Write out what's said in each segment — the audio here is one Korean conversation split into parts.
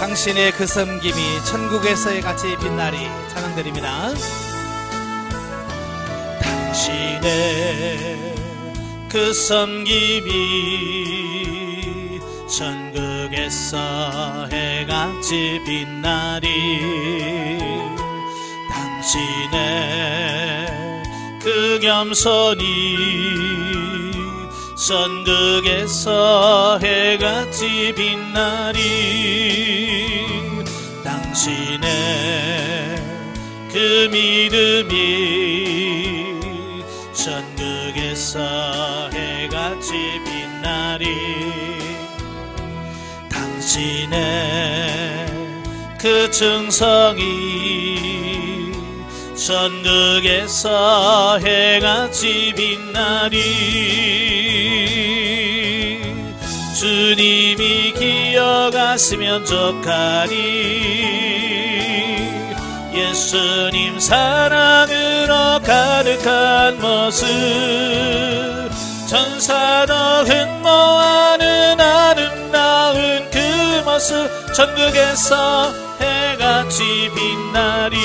당신의 그 섬김이 천국에서의 같이 빛나리. 찬양드립니다. 당신의 그 섬김이 천국에서 해같이 빛나리. 당신의 그 겸손이 천국에서 해같이 빛나리. 당신의 그 믿음이 천국에서 해같이 빛나리. 당신의 그 충성이 천국에서 해같이 빛나리. 주님이 기억하시면 좋하리. 예수님 사랑으로 가득한 모습, 천사도 흠모하는 아름다운 그 모습, 천국에서 해같이 빛나리.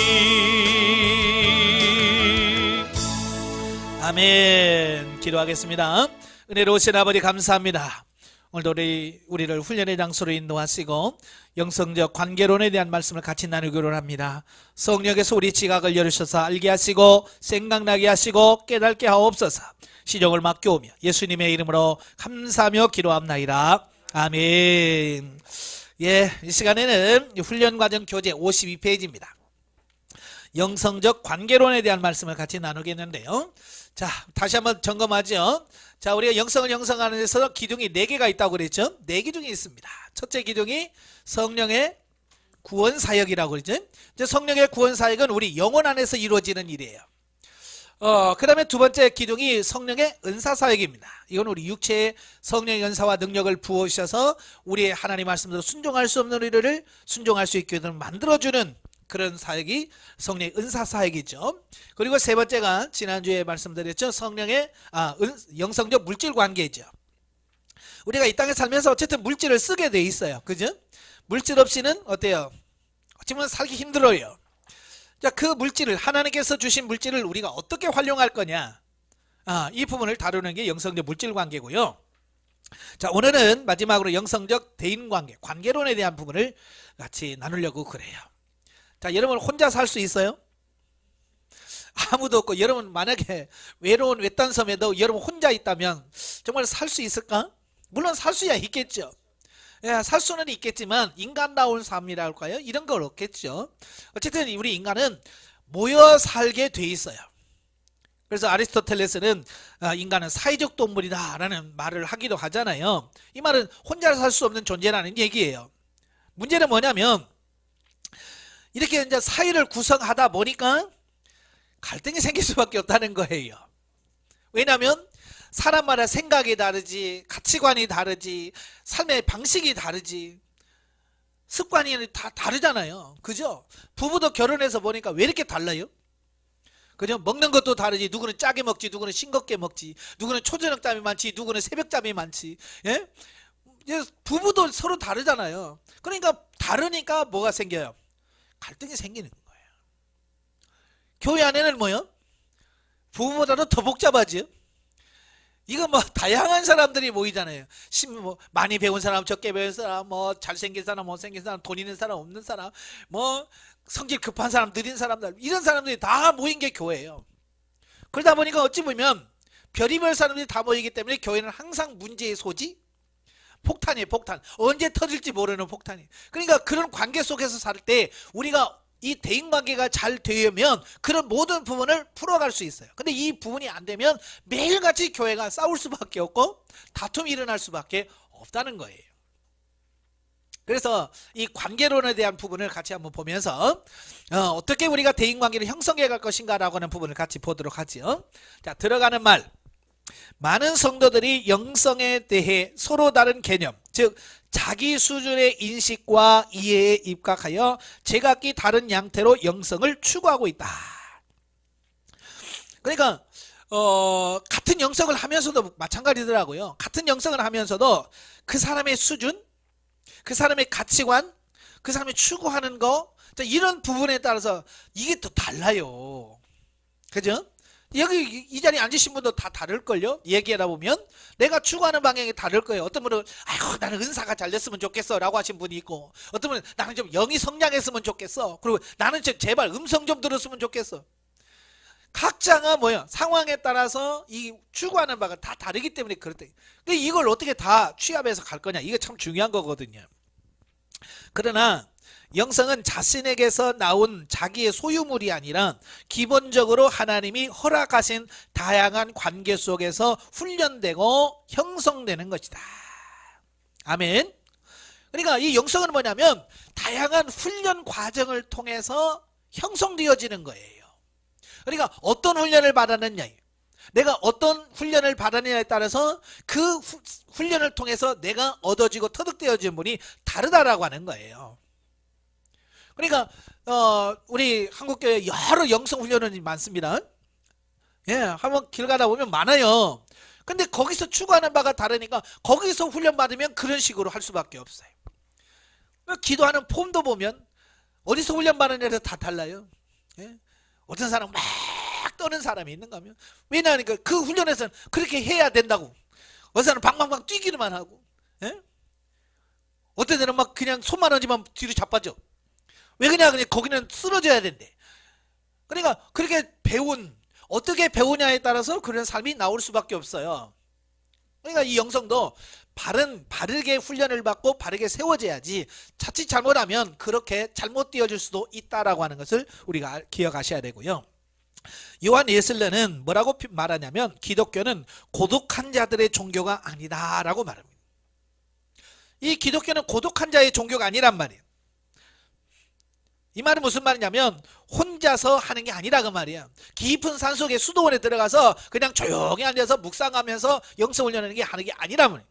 아멘. 기도하겠습니다. 은혜로우신 아버지 감사합니다. 오늘도 우리를 훈련의 장소로 인도하시고 영성적 관계론에 대한 말씀을 같이 나누기로 합니다. 성령께서 우리 지각을 열으셔서 알게 하시고 생각나게 하시고 깨닫게 하옵소서. 시종을 맡겨오며 예수님의 이름으로 감사하며 기도합나이다. 아멘. 예, 이 시간에는 훈련과정 교재 52페이지입니다. 영성적 관계론에 대한 말씀을 같이 나누겠는데요. 자, 다시 한번 점검하죠. 자, 우리가 영성을 형성하는 데서 기둥이 4개가 있다고 그랬죠. 4개 중에 있습니다. 첫째 기둥이 성령의 구원 사역이라고 그랬죠. 이제 성령의 구원 사역은 우리 영혼 안에서 이루어지는 일이에요. 그 다음에 두 번째 기둥이 성령의 은사 사역입니다. 이건 우리 육체의 성령의 은사와 능력을 부어주셔서 우리의 하나님 말씀대로 순종할 수 없는 우리를 순종할 수 있게 만들어주는 그런 사역이 성령의 은사 사역이죠. 그리고 세 번째가 지난주에 말씀드렸죠. 성령의 영성적 물질 관계죠. 우리가 이 땅에 살면서 어쨌든 물질을 쓰게 돼 있어요. 그죠? 물질 없이는 어때요? 어쩌면 살기 힘들어요. 자, 그 물질을, 하나님께서 주신 물질을 우리가 어떻게 활용할 거냐, 이 부분을 다루는 게 영성적 물질 관계고요. 자, 오늘은 마지막으로 영성적 대인관계, 관계론에 대한 부분을 같이 나누려고 그래요. 자, 여러분 혼자 살 수 있어요? 아무도 없고, 여러분 만약에 외로운 외딴 섬에도 여러분 혼자 있다면 정말 살 수 있을까? 물론 살 수야 있겠죠. 예, 살 수는 있겠지만 인간다운 삶이라 할까요? 이런 건 없겠죠. 어쨌든 우리 인간은 모여 살게 돼 있어요. 그래서 아리스토텔레스는 인간은 사회적 동물이다 라는 말을 하기도 하잖아요. 이 말은 혼자 살 수 없는 존재라는 얘기예요. 문제는 뭐냐면 이렇게 이제 사회를 구성하다 보니까 갈등이 생길 수밖에 없다는 거예요. 왜냐하면 사람마다 생각이 다르지, 가치관이 다르지, 삶의 방식이 다르지, 습관이 다 다르잖아요. 그죠? 부부도 결혼해서 보니까 왜 이렇게 달라요? 그죠? 먹는 것도 다르지. 누구는 짜게 먹지, 누구는 싱겁게 먹지, 누구는 초저녁잠이 많지, 누구는 새벽잠이 많지. 예? 부부도 서로 다르잖아요. 그러니까 다르니까 뭐가 생겨요? 갈등이 생기는 거예요. 교회 안에는 뭐요? 부부보다도 더 복잡하죠. 이거 뭐 다양한 사람들이 모이잖아요. 뭐 많이 배운 사람, 적게 배운 사람, 뭐 잘생긴 사람, 못생긴 사람, 돈 있는 사람, 없는 사람, 뭐 성질 급한 사람, 느린 사람들, 이런 사람들이 다 모인 게 교회예요. 그러다 보니까 어찌 보면 별의별 사람들이 다 모이기 때문에 교회는 항상 문제의 소지, 폭탄이에요. 폭탄. 언제 터질지 모르는 폭탄이. 그러니까 그런 관계 속에서 살 때 우리가 이 대인관계가 잘 되면 그런 모든 부분을 풀어갈 수 있어요. 근데 이 부분이 안 되면 매일같이 교회가 싸울 수밖에 없고 다툼이 일어날 수밖에 없다는 거예요. 그래서 이 관계론에 대한 부분을 같이 한번 보면서 어떻게 우리가 대인관계를 형성해 갈 것인가 라고 하는 부분을 같이 보도록 하죠. 자, 들어가는 말. 많은 성도들이 영성에 대해 서로 다른 개념, 즉 자기 수준의 인식과 이해에 입각하여 제각기 다른 양태로 영성을 추구하고 있다. 그러니까 같은 영성을 하면서도 마찬가지더라고요. 같은 영성을 하면서도 그 사람의 수준, 그 사람의 가치관, 그 사람이 추구하는 거, 자, 이런 부분에 따라서 이게 또 달라요. 그죠? 여기 이 자리에 앉으신 분도 다 다를걸요? 얘기하다 보면 내가 추구하는 방향이 다를 거예요. 어떤 분은 아이고 나는 은사가 잘 됐으면 좋겠어 라고 하신 분이 있고, 어떤 분은 나는 좀 영이 성장했으면 좋겠어, 그리고 나는 제발 음성 좀 들었으면 좋겠어. 각자가 뭐야, 상황에 따라서 이 추구하는 바가 다 다르기 때문에 그렇다. 이걸 어떻게 다 취합해서 갈 거냐, 이게 참 중요한 거거든요. 그러나 영성은 자신에게서 나온 자기의 소유물이 아니라 기본적으로 하나님이 허락하신 다양한 관계 속에서 훈련되고 형성되는 것이다. 아멘. 그러니까 이 영성은 뭐냐면 다양한 훈련 과정을 통해서 형성되어지는 거예요. 그러니까 어떤 훈련을 받았느냐, 내가 어떤 훈련을 받았느냐에 따라서 그 훈련을 통해서 내가 얻어지고 터득되어진 분이 다르다라고 하는 거예요. 그러니까 우리 한국교회 여러 영성훈련원이 많습니다. 예, 한번 길 가다 보면 많아요. 근데 거기서 추구하는 바가 다르니까 거기서 훈련받으면 그런 식으로 할 수밖에 없어요. 기도하는 폼도 보면 어디서 훈련받느냐에서 다 달라요. 예? 어떤 사람은 막 떠는 사람이 있는가 하면, 왜냐하니까 그 훈련에서는 그렇게 해야 된다고. 어떤 사람은 방방방 뛰기만 하고, 예? 어떤 데는 막 그냥 손만 얹으면 뒤로 자빠져. 왜 그냥 거기는 쓰러져야 된대. 그러니까 그렇게 어떻게 배우냐에 따라서 그런 삶이 나올 수밖에 없어요. 그러니까 이 영성도 바르게 훈련을 받고 바르게 세워져야지, 자칫 잘못하면 그렇게 잘못 되어질 수도 있다라고 하는 것을 우리가 기억하셔야 되고요. 요한 예슬레는 뭐라고 말하냐면 기독교는 고독한 자들의 종교가 아니다라고 말합니다. 이 기독교는 고독한 자의 종교가 아니란 말이에요. 이 말은 무슨 말이냐면 혼자서 하는 게 아니라 그 말이야. 깊은 산속에 수도원에 들어가서 그냥 조용히 앉아서 묵상하면서 영성훈련하는 게 하는 게 아니라 말이야.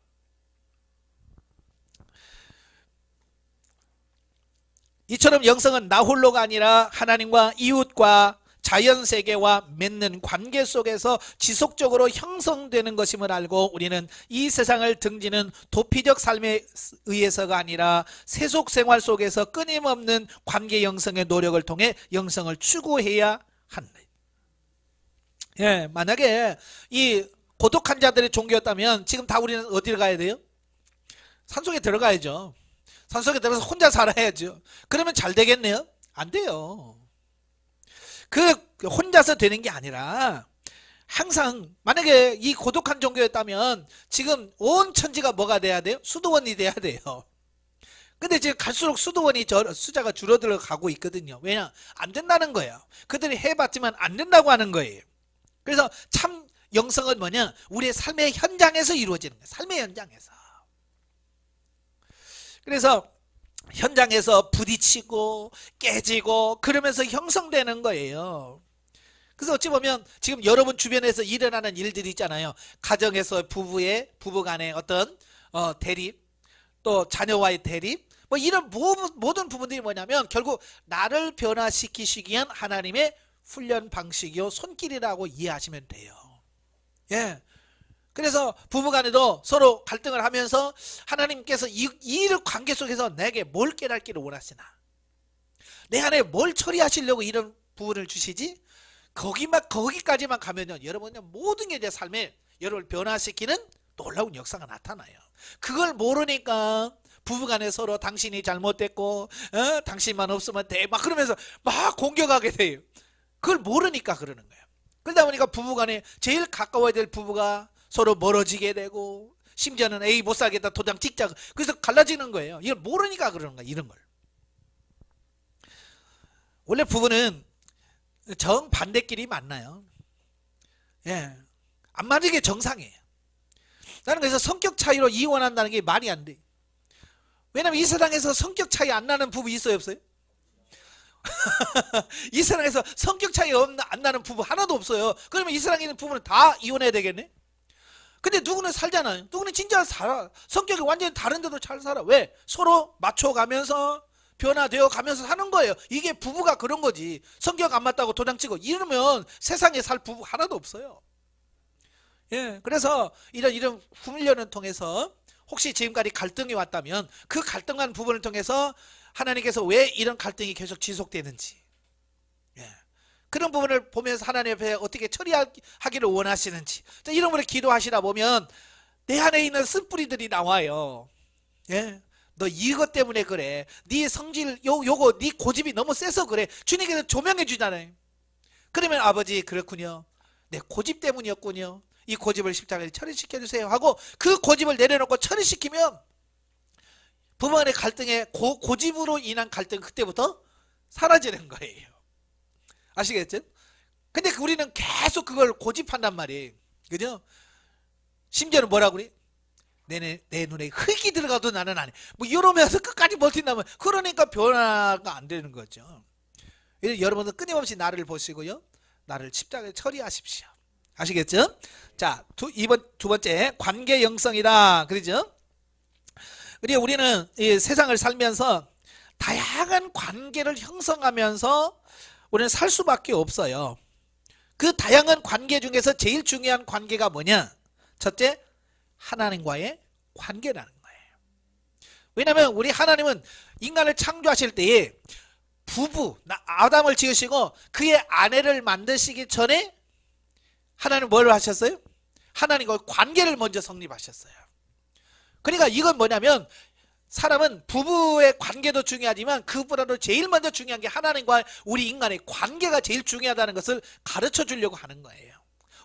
이처럼 영성은 나 홀로가 아니라 하나님과 이웃과 자연세계와 맺는 관계 속에서 지속적으로 형성되는 것임을 알고 우리는 이 세상을 등지는 도피적 삶에 의해서가 아니라 세속생활 속에서 끊임없는 관계 형성의 노력을 통해 영성을 추구해야 한다. 예, 만약에 이 고독한 자들의 종교였다면 지금 다 우리는 어디로 가야 돼요? 산속에 들어가야죠. 산속에 들어가서 혼자 살아야죠. 그러면 잘 되겠네요? 안 돼요. 그 혼자서 되는 게 아니라 항상 만약에 이 고독한 종교였다면 지금 온 천지가 뭐가 돼야 돼요? 수도원이 돼야 돼요. 근데 지금 갈수록 수도원이 숫자가 줄어들어 가고 있거든요. 왜냐? 안 된다는 거예요. 그들이 해봤지만 안 된다고 하는 거예요. 그래서 참 영성은 뭐냐? 우리의 삶의 현장에서 이루어지는 거예요. 삶의 현장에서. 그래서 현장에서 부딪히고 깨지고 그러면서 형성되는 거예요. 그래서 어찌 보면 지금 여러분 주변에서 일어나는 일들이 있잖아요. 가정에서 부부간의 어떤 대립, 또 자녀와의 대립, 뭐 이런 모든 부분들이 뭐냐면 결국 나를 변화시키시기 위한 하나님의 훈련 방식이요 손길이라고 이해하시면 돼요. 예. 그래서 부부간에도 서로 갈등을 하면서 하나님께서 이 관계 속에서 내게 뭘 깨닫기를 원하시나, 내 안에 뭘 처리하시려고 이런 부분을 주시지, 거기까지만 가면요 여러분의 모든 게 내 삶에 여러분을 변화시키는 놀라운 역사가 나타나요. 그걸 모르니까 부부간에 서로 당신이 잘못됐고 당신만 없으면 돼 막 그러면서 막 공격하게 돼요. 그걸 모르니까 그러는 거예요. 그러다 보니까 부부간에 제일 가까워야 될 부부가 서로 멀어지게 되고, 심지어는 에이 못 살겠다 도장 찍자, 그래서 갈라지는 거예요. 이걸 모르니까 그러는 거예요. 이런 걸. 원래 부부는 정반대끼리 만나요. 예, 안 맞는 게 정상이에요. 나는 그래서 성격 차이로 이혼한다는 게 말이 안 돼. 왜냐면 이 세상에서 성격 차이 안 나는 부부 있어요 없어요? 이 세상에서 성격 차이 안 나는 부부 하나도 없어요. 그러면 이 세상에 있는 부부는 다 이혼해야 되겠네? 근데 누구는 살잖아요. 누구는 진짜 살아. 성격이 완전히 다른데도 잘 살아. 왜? 서로 맞춰가면서 변화되어 가면서 사는 거예요. 이게 부부가 그런 거지. 성격 안 맞다고 도장치고 이러면 세상에 살 부부 하나도 없어요. 예, 그래서 이런 훈련을 통해서 혹시 지금까지 갈등이 왔다면 그 갈등한 부분을 통해서 하나님께서 왜 이런 갈등이 계속 지속되는지, 예. 그런 부분을 보면서 하나님 앞에 어떻게 처리하기를 원하시는지, 이런 분을 기도하시다 보면 내 안에 있는 쓴뿌리들이 나와요. 예. 너 이것 때문에 그래. 네 성질 요거 네 고집이 너무 세서 그래. 주님께서 조명해 주잖아요. 그러면 아버지 그렇군요. 내 고집 때문이었군요. 이 고집을 십자가에 처리시켜 주세요 하고 그 고집을 내려놓고 처리시키면 부부 간의 갈등에 고집으로 인한 갈등 그때부터 사라지는 거예요. 아시겠죠? 근데 우리는 계속 그걸 고집한단 말이에요. 그죠? 심지어는 뭐라고 그래? 내 눈에 흙이 들어가도 나는 안 해. 뭐 이러면서 끝까지 버틴다면 그러니까 변화가 안 되는 거죠. 여러분들 끊임없이 나를 보시고요. 나를 십자가에 처리하십시오. 아시겠죠? 자, 두 번째 관계 영성이다. 그러죠? 그리고 우리는 이 세상을 살면서 다양한 관계를 형성하면서 우리는 살 수밖에 없어요. 그 다양한 관계 중에서 제일 중요한 관계가 뭐냐? 첫째, 하나님과의 관계라는 거예요. 왜냐하면 우리 하나님은 인간을 창조하실 때에 아담을 지으시고 그의 아내를 만드시기 전에 하나님 뭘 하셨어요? 하나님과 관계를 먼저 성립하셨어요. 그러니까 이건 뭐냐면 사람은 부부의 관계도 중요하지만 그보다도 제일 먼저 중요한 게 하나님과 우리 인간의 관계가 제일 중요하다는 것을 가르쳐 주려고 하는 거예요.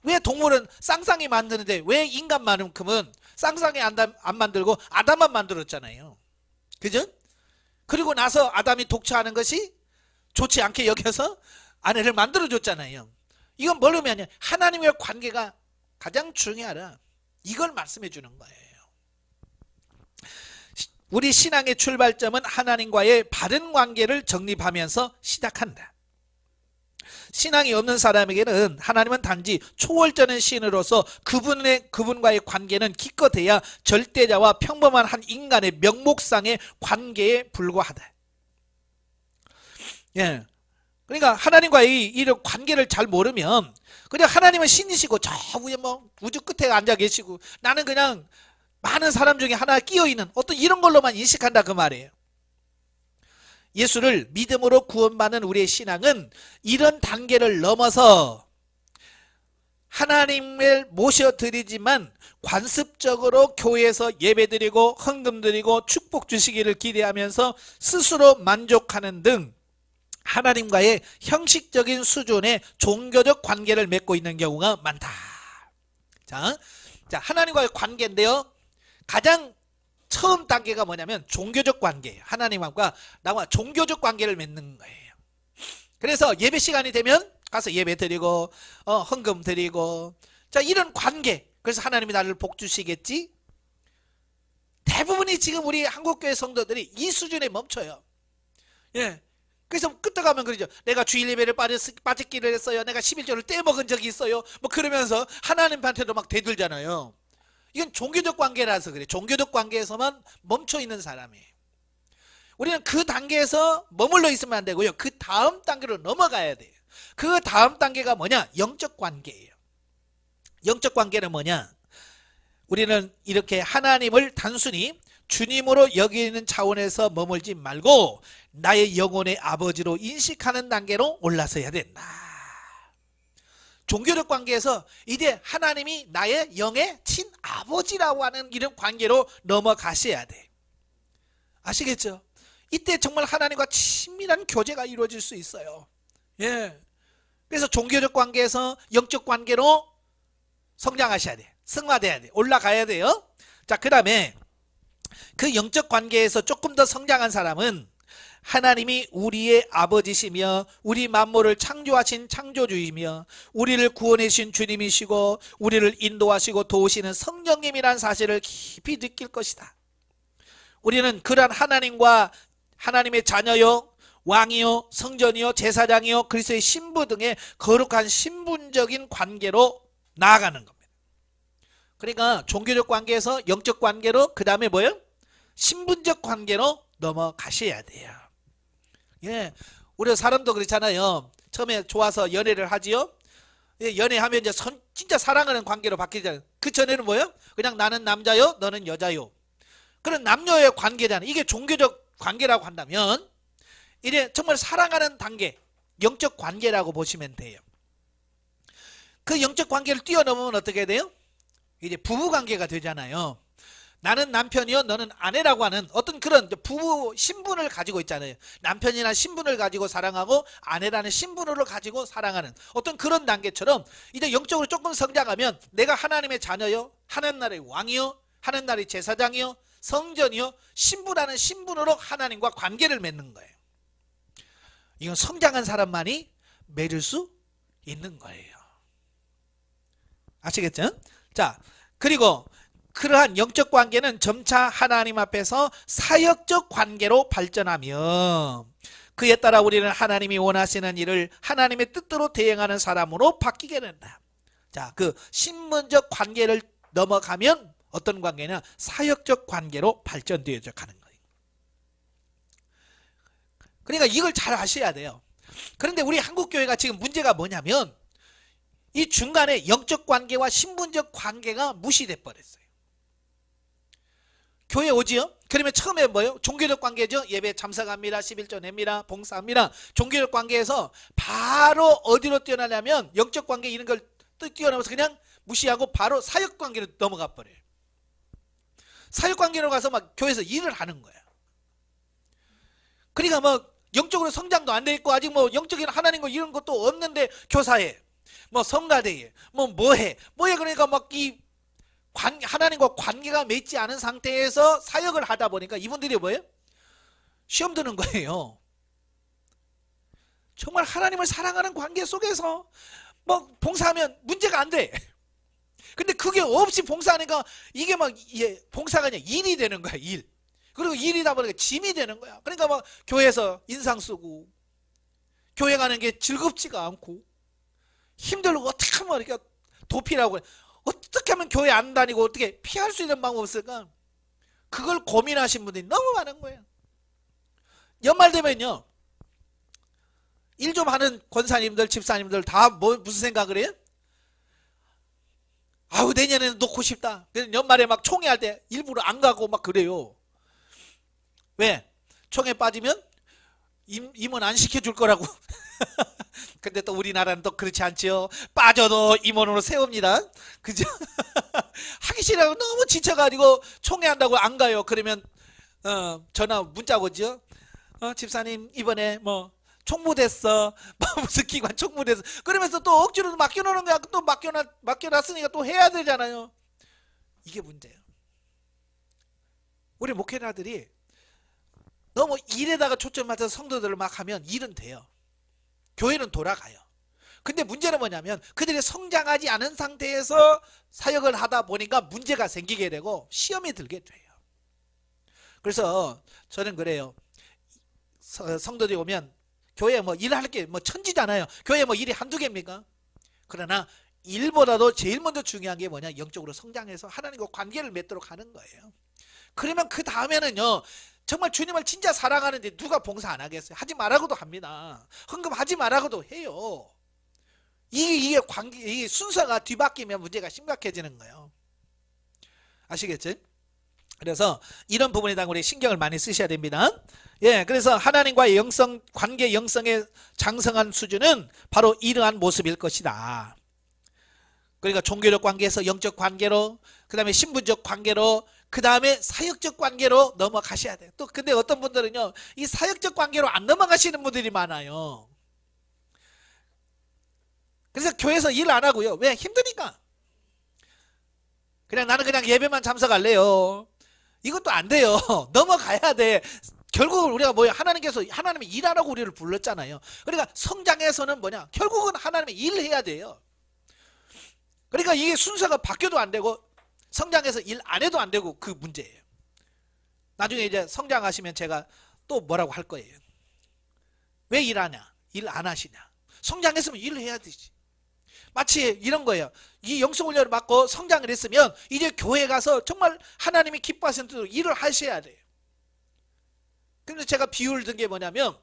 왜 동물은 쌍쌍이 만드는데 왜 인간만큼은 쌍쌍이 안 만들고 아담만 만들었잖아요. 그죠? 그리고 나서 아담이 독처하는 것이 좋지 않게 여겨서 아내를 만들어줬잖아요. 이건 뭘 의미하냐? 하나님의 관계가 가장 중요하다. 이걸 말씀해 주는 거예요. 우리 신앙의 출발점은 하나님과의 바른 관계를 정립하면서 시작한다. 신앙이 없는 사람에게는 하나님은 단지 초월적인 신으로서 그분과의 관계는 기껏해야 절대자와 평범한 한 인간의 명목상의 관계에 불과하다. 예. 그러니까 하나님과의 이런 관계를 잘 모르면 그냥 하나님은 신이시고 저 위에 뭐 우주 끝에 앉아 계시고 나는 그냥 많은 사람 중에 하나 끼어 있는 어떤 이런 걸로만 인식한다 그 말이에요. 예수를 믿음으로 구원받는 우리의 신앙은 이런 단계를 넘어서 하나님을 모셔드리지만 관습적으로 교회에서 예배드리고 헌금드리고 축복 주시기를 기대하면서 스스로 만족하는 등 하나님과의 형식적인 수준의 종교적 관계를 맺고 있는 경우가 많다. 자, 하나님과의 관계인데요. 가장 처음 단계가 뭐냐면 종교적 관계예요. 하나님과 나와 종교적 관계를 맺는 거예요. 그래서 예배 시간이 되면 가서 예배 드리고 헌금 드리고 자 이런 관계. 그래서 하나님이 나를 복 주시겠지. 대부분이 지금 우리 한국교회 성도들이 이 수준에 멈춰요. 예. 그래서 끄떡하면 그러죠. 내가 주일 예배를 빠졌기를 했어요. 내가 11조를 떼먹은 적이 있어요. 뭐 그러면서 하나님한테도 막 대들잖아요. 이건 종교적 관계라서 그래. 종교적 관계에서만 멈춰있는 사람이에요. 우리는 그 단계에서 머물러 있으면 안 되고요. 그 다음 단계로 넘어가야 돼요. 그 다음 단계가 뭐냐? 영적 관계예요. 영적 관계는 뭐냐? 우리는 이렇게 하나님을 단순히 주님으로 여기는 차원에서 머물지 말고 나의 영혼의 아버지로 인식하는 단계로 올라서야 된다. 종교적 관계에서 이제 하나님이 나의 영의 친아버지라고 하는 이런 관계로 넘어가셔야 돼. 아시겠죠? 이때 정말 하나님과 친밀한 교제가 이루어질 수 있어요. 예. 그래서 종교적 관계에서 영적 관계로 성장하셔야 돼. 승화돼야 돼. 올라가야 돼요. 자, 그 다음에 그 영적 관계에서 조금 더 성장한 사람은 하나님이 우리의 아버지시며 우리 만물을 창조하신 창조주이며 우리를 구원해 주신 주님이시고 우리를 인도하시고 도우시는 성령님이란 사실을 깊이 느낄 것이다. 우리는 그러한 하나님과 하나님의 자녀요 왕이요 성전이요 제사장이요 그리스도의 신부 등의 거룩한 신분적인 관계로 나아가는 겁니다. 그러니까 종교적 관계에서 영적 관계로 그 다음에 뭐예요? 신분적 관계로 넘어가셔야 돼요. 예, 우리 사람도 그렇잖아요. 처음에 좋아서 연애를 하지요. 예, 연애하면 이제 진짜 사랑하는 관계로 바뀌잖아요. 그 전에는 뭐예요? 그냥 나는 남자요, 너는 여자요. 그런 남녀의 관계잖아요. 이게 종교적 관계라고 한다면 이제 정말 사랑하는 단계, 영적 관계라고 보시면 돼요. 그 영적 관계를 뛰어넘으면 어떻게 돼요? 이제 부부 관계가 되잖아요. 나는 남편이요 너는 아내라고 하는 어떤 그런 부부 신분을 가지고 있잖아요. 남편이나 신분을 가지고 사랑하고 아내라는 신분으로 가지고 사랑하는 어떤 그런 단계처럼 이제 영적으로 조금 성장하면 내가 하나님의 자녀요, 하나님나라의 왕이요, 하나님나라의 제사장이요, 성전이요, 신부라는 신분으로 하나님과 관계를 맺는 거예요. 이건 성장한 사람만이 맺을 수 있는 거예요. 아시겠죠? 자, 그리고 그러한 영적 관계는 점차 하나님 앞에서 사역적 관계로 발전하며 그에 따라 우리는 하나님이 원하시는 일을 하나님의 뜻대로 대행하는 사람으로 바뀌게 된다. 자, 그 신분적 관계를 넘어가면 어떤 관계냐? 사역적 관계로 발전되어져 가는 거예요. 그러니까 이걸 잘 아셔야 돼요. 그런데 우리 한국교회가 지금 문제가 뭐냐면 이 중간에 영적 관계와 신분적 관계가 무시돼 버렸어요. 교회 오지요? 그러면 처음에 뭐예요? 종교적 관계죠. 예배 참석합니다. 11조 냅니다. 봉사합니다. 종교적 관계에서 바로 어디로 뛰어나냐면 영적 관계 이런 걸 뛰어넘어서 그냥 무시하고 바로 사역 관계로 넘어가 버려요. 사역 관계로 가서 막 교회에서 일을 하는 거야. 그러니까 뭐 영적으로 성장도 안 돼 있고 아직 뭐 영적인 하나님과 이런 것도 없는데 교사해. 뭐 성가대에 뭐해 그러니까 막 이 하나님과 관계가 맺지 않은 상태에서 사역을 하다 보니까 이분들이 뭐예요? 시험 드는 거예요. 정말 하나님을 사랑하는 관계 속에서 뭐 봉사하면 문제가 안 돼. 근데 그게 없이 봉사하니까 이게 막 봉사가 아니라 일이 되는 거야. 일. 그리고 일이다 보니까 짐이 되는 거야. 그러니까 막 교회에서 인상 쓰고 교회 가는 게 즐겁지가 않고 힘들고 어떻게 하면 이렇게 도피라고 해. 어떻게 하면 교회 안 다니고 어떻게 피할 수 있는 방법이 없을까? 그걸 고민하신 분들이 너무 많은 거예요. 연말 되면요. 일 좀 하는 권사님들, 집사님들 다 무슨 생각을 해요? 아우 내년에는 놓고 싶다. 그래서 연말에 막 총회할 때 일부러 안 가고 막 그래요. 왜? 총회 빠지면 임원 안 시켜줄 거라고. 근데 또 우리나라는 또 그렇지 않지요. 빠져도 임원으로 세웁니다. 그죠? 하기 싫어하고 너무 지쳐가지고 총회한다고 안 가요. 그러면 전화 문자 오죠. 집사님 이번에 뭐 총무됐어. 무슨 기관 총무됐어. 그러면서 또 억지로 맡겨놓는 거야. 또 맡겨놨으니까 또 해야 되잖아요. 이게 문제예요. 우리 목회자들이 너무 일에다가 초점 맞춰서 성도들을 막 하면 일은 돼요. 교회는 돌아가요. 근데 문제는 뭐냐면 그들이 성장하지 않은 상태에서 사역을 하다 보니까 문제가 생기게 되고 시험이 들게 돼요. 그래서 저는 그래요. 성도들이 오면 교회에 뭐 일할 게 뭐 천지잖아요. 교회에 뭐 일이 한두 개입니까? 그러나 일보다도 제일 먼저 중요한 게 뭐냐? 영적으로 성장해서 하나님과 관계를 맺도록 하는 거예요. 그러면 그 다음에는요. 정말 주님을 진짜 사랑하는데 누가 봉사 안 하겠어요? 하지 말라고도 합니다. 헌금하지 말라고도 해요. 이게 순서가 뒤바뀌면 문제가 심각해지는 거예요. 아시겠죠? 그래서 이런 부분에 대한 우리 신경을 많이 쓰셔야 됩니다. 예, 그래서 하나님과의 관계 영성의 장성한 수준은 바로 이러한 모습일 것이다. 그러니까 종교적 관계에서 영적 관계로, 그 다음에 신분적 관계로, 그 다음에 사역적 관계로 넘어가셔야 돼요. 또 근데 어떤 분들은요, 이 사역적 관계로 안 넘어가시는 분들이 많아요. 그래서 교회에서 일 안 하고요. 왜? 힘드니까. 나는 그냥 예배만 참석할래요. 이것도 안 돼요. 넘어가야 돼. 결국은 우리가 뭐야? 하나님이 일하라고 우리를 불렀잖아요. 그러니까 성장해서는 뭐냐? 결국은 하나님의 일을 해야 돼요. 그러니까 이게 순서가 바뀌어도 안 되고 성장해서 일 안 해도 안 되고 그 문제예요. 나중에 이제 성장하시면 제가 또 뭐라고 할 거예요. 왜 일 안 하냐? 일 안 하시냐? 성장했으면 일을 해야 되지. 마치 이런 거예요. 이 영성훈련을 받고 성장을 했으면 이제 교회 가서 정말 하나님이 기뻐하시는 대로 일을 하셔야 돼요. 그런데 제가 비유를 든 게 뭐냐면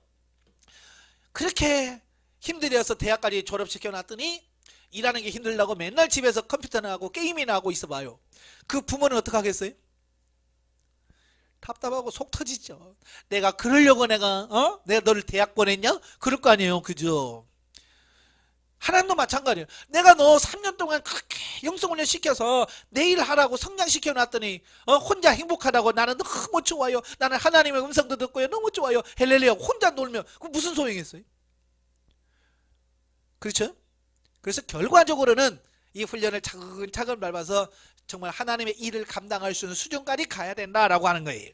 그렇게 힘들어서 대학까지 졸업시켜놨더니 일하는 게 힘들다고 맨날 집에서 컴퓨터나 하고 게임이나 하고 있어 봐요. 그 부모는 어떻게 하겠어요? 답답하고 속 터지죠. 내가 그러려고 내가 너를 대학 보냈냐? 그럴 거 아니에요. 그죠? 하나님도 마찬가지예요. 내가 너 3년 동안 그렇게 영성훈련 시켜서 내일 하라고 성장시켜 놨더니 혼자 행복하다고 나는 너무 좋아요. 나는 하나님의 음성도 듣고요. 너무 좋아요. 헬렐루야. 혼자 놀면 그 무슨 소용이 있어요? 그렇죠? 그래서 결과적으로는 이 훈련을 차근차근 밟아서 정말 하나님의 일을 감당할 수 있는 수준까지 가야 된다라고 하는 거예요.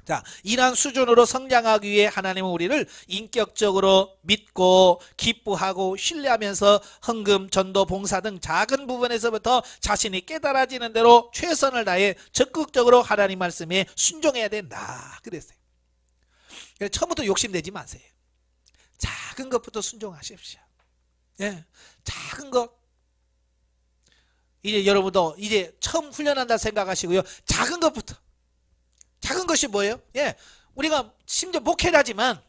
자, 이러한 수준으로 성장하기 위해 하나님은 우리를 인격적으로 믿고 기뻐하고 신뢰하면서 헌금, 전도, 봉사 등 작은 부분에서부터 자신이 깨달아지는 대로 최선을 다해 적극적으로 하나님 말씀에 순종해야 된다. 그랬어요. 처음부터 욕심내지 마세요. 작은 것부터 순종하십시오. 예, 작은 것. 이제 여러분도 이제 처음 훈련한다 생각하시고요. 작은 것부터. 작은 것이 뭐예요? 예, 우리가 심지어 목회를 하지만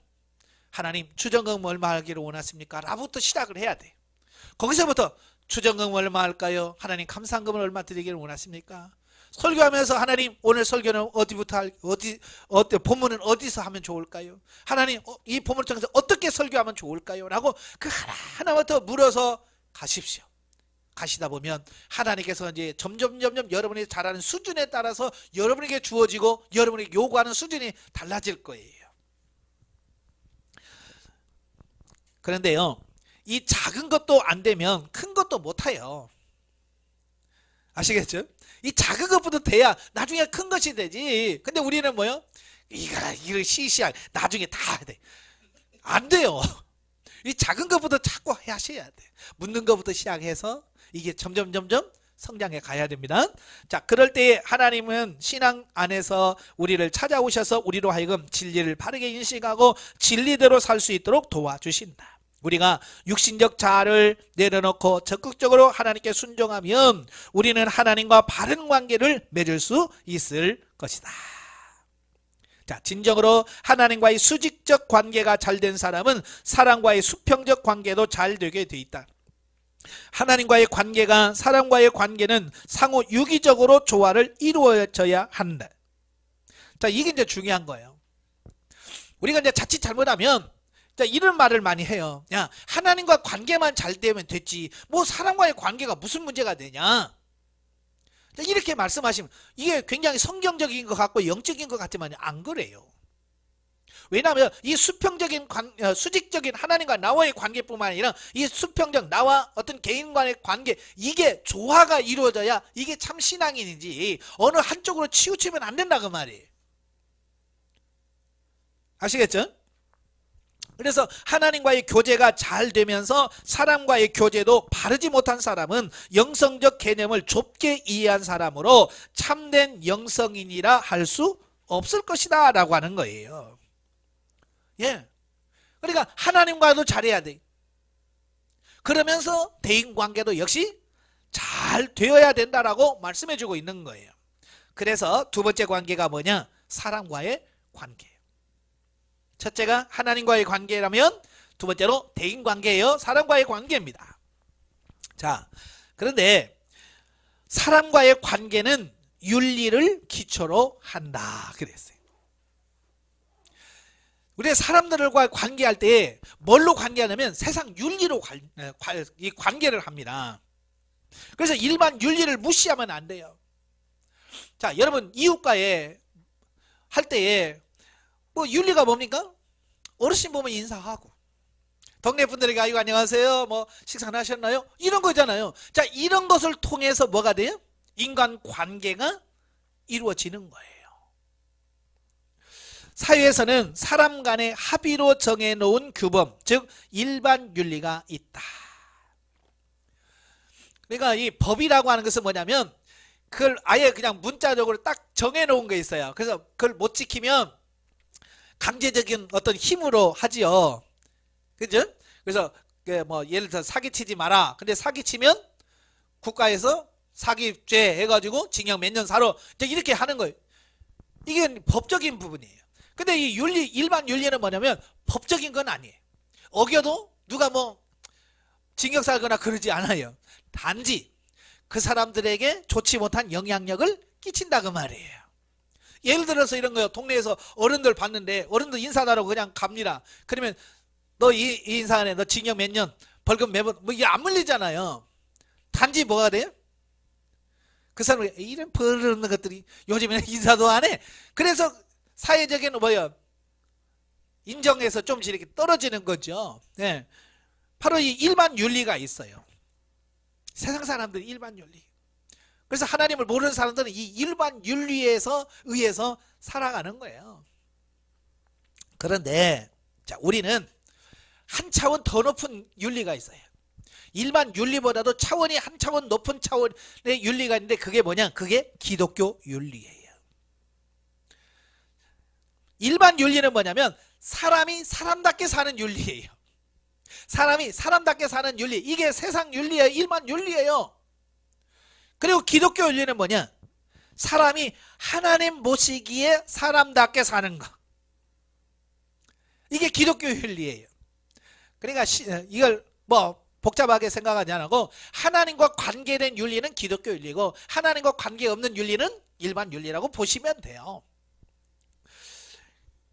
하나님 추정금 얼마 하기를 원하십니까? 라부터 시작을 해야 돼. 거기서부터 추정금 얼마 할까요? 하나님 감사금을 얼마 드리기를 원하십니까? 설교하면서 하나님 오늘 설교는 어디부터 본문은 어디서 하면 좋을까요? 하나님 이 본문을 통해서 어떻게 설교하면 좋을까요? 라고 그 하나하나부터 물어서 가십시오. 가시다 보면 하나님께서 이제 점점 여러분이 잘하는 수준에 따라서 여러분에게 주어지고 여러분이 요구하는 수준이 달라질 거예요. 그런데요, 이 작은 것도 안 되면 큰 것도 못 해요. 아시겠죠? 이 작은 것부터 돼야 나중에 큰 것이 되지. 근데 우리는 뭐요? 이거 시시하게 나중에 다 해야 돼. 안 돼요. 이 작은 것부터 자꾸 하셔야 돼. 묻는 것부터 시작해서 이게 점점 성장해 가야 됩니다. 자, 그럴 때 하나님은 신앙 안에서 우리를 찾아오셔서 우리로 하여금 진리를 바르게 인식하고 진리대로 살 수 있도록 도와주신다. 우리가 육신적 자아를 내려놓고 적극적으로 하나님께 순종하면 우리는 하나님과 바른 관계를 맺을 수 있을 것이다. 자, 진정으로 하나님과의 수직적 관계가 잘 된 사람은 사람과의 수평적 관계도 잘 되게 돼 있다. 하나님과의 관계가 사람과의 관계는 상호 유기적으로 조화를 이루어져야 한다. 자, 이게 이제 중요한 거예요. 우리가 이제 자칫 잘못하면 이런 말을 많이 해요. 야, 하나님과 관계만 잘 되면 됐지. 뭐 사람과의 관계가 무슨 문제가 되냐? 이렇게 말씀하시면 이게 굉장히 성경적인 것 같고 영적인 것 같지만 안 그래요. 왜냐하면 이 수평적인 수직적인 하나님과 나와의 관계뿐만 아니라 이 수평적 나와 어떤 개인 간의 관계, 이게 조화가 이루어져야 이게 참 신앙인인지 어느 한쪽으로 치우치면 안 된다 그 말이에요. 아시겠죠? 그래서 하나님과의 교제가 잘 되면서 사람과의 교제도 바르지 못한 사람은 영성적 개념을 좁게 이해한 사람으로 참된 영성인이라 할 수 없을 것이다 라고 하는 거예요. 예, 그러니까 하나님과도 잘해야 돼. 그러면서 대인관계도 역시 잘 되어야 된다라고 말씀해주고 있는 거예요. 그래서 두 번째 관계가 뭐냐? 사람과의 관계. 첫째가 하나님과의 관계라면 두 번째로 대인관계예요. 사람과의 관계입니다. 자, 그런데 사람과의 관계는 윤리를 기초로 한다 그랬어요. 우리 사람들과 관계할 때 뭘로 관계하냐면 세상 윤리로 이 관계를 합니다. 그래서 일반 윤리를 무시하면 안 돼요. 자, 여러분 이웃과의 할 때에 뭐 윤리가 뭡니까? 어르신 보면 인사하고 동네 분들에게 아이고 안녕하세요 뭐 식사는 하셨나요? 이런 거잖아요. 자, 이런 것을 통해서 뭐가 돼요? 인간 관계가 이루어지는 거예요. 사회에서는 사람 간의 합의로 정해놓은 규범, 즉 일반 윤리가 있다. 그러니까 이 법이라고 하는 것은 뭐냐면 그걸 아예 그냥 문자적으로 딱 정해놓은 게 있어요. 그래서 그걸 못 지키면 강제적인 어떤 힘으로 하지요. 그죠? 그래서 뭐 예를 들어 사기치지 마라. 근데 사기치면 국가에서 사기죄 해가지고 징역 몇 년 살아. 이렇게 하는 거예요. 이게 법적인 부분이에요. 근데 이 윤리, 일반 윤리는 뭐냐면 법적인 건 아니에요. 어겨도 누가 뭐 징역 살거나 그러지 않아요. 단지 그 사람들에게 좋지 못한 영향력을 끼친다 그 말이에요. 예를 들어서 이런 거요. 동네에서 어른들 봤는데 어른들 인사하라고 그냥 갑니다. 그러면 너 이 인사하네. 너 징역 몇 년, 벌금 몇 번, 뭐 이게 안 물리잖아요. 단지 뭐가 돼요? 그 사람이 이런 버릇없는 것들이 요즘에는 인사도 안 해. 그래서 사회적인 뭐야 인정에서 좀씩 이렇게 떨어지는 거죠. 네. 바로 이 일반 윤리가 있어요. 세상 사람들이 일반 윤리. 그래서 하나님을 모르는 사람들은 이 일반 윤리에서 의해서 살아가는 거예요. 그런데 자, 우리는 한 차원 더 높은 윤리가 있어요. 일반 윤리보다도 차원이 한 차원 높은 차원의 윤리가 있는데 그게 뭐냐? 그게 기독교 윤리예요. 일반 윤리는 뭐냐면 사람이 사람답게 사는 윤리예요. 사람이 사람답게 사는 윤리. 이게 세상 윤리예요. 일반 윤리예요. 그리고 기독교 윤리는 뭐냐? 사람이 하나님 모시기에 사람답게 사는 거. 이게 기독교 윤리예요. 그러니까 이걸 뭐 복잡하게 생각하지 않고 하나님과 관계된 윤리는 기독교 윤리고 하나님과 관계없는 윤리는 일반 윤리라고 보시면 돼요.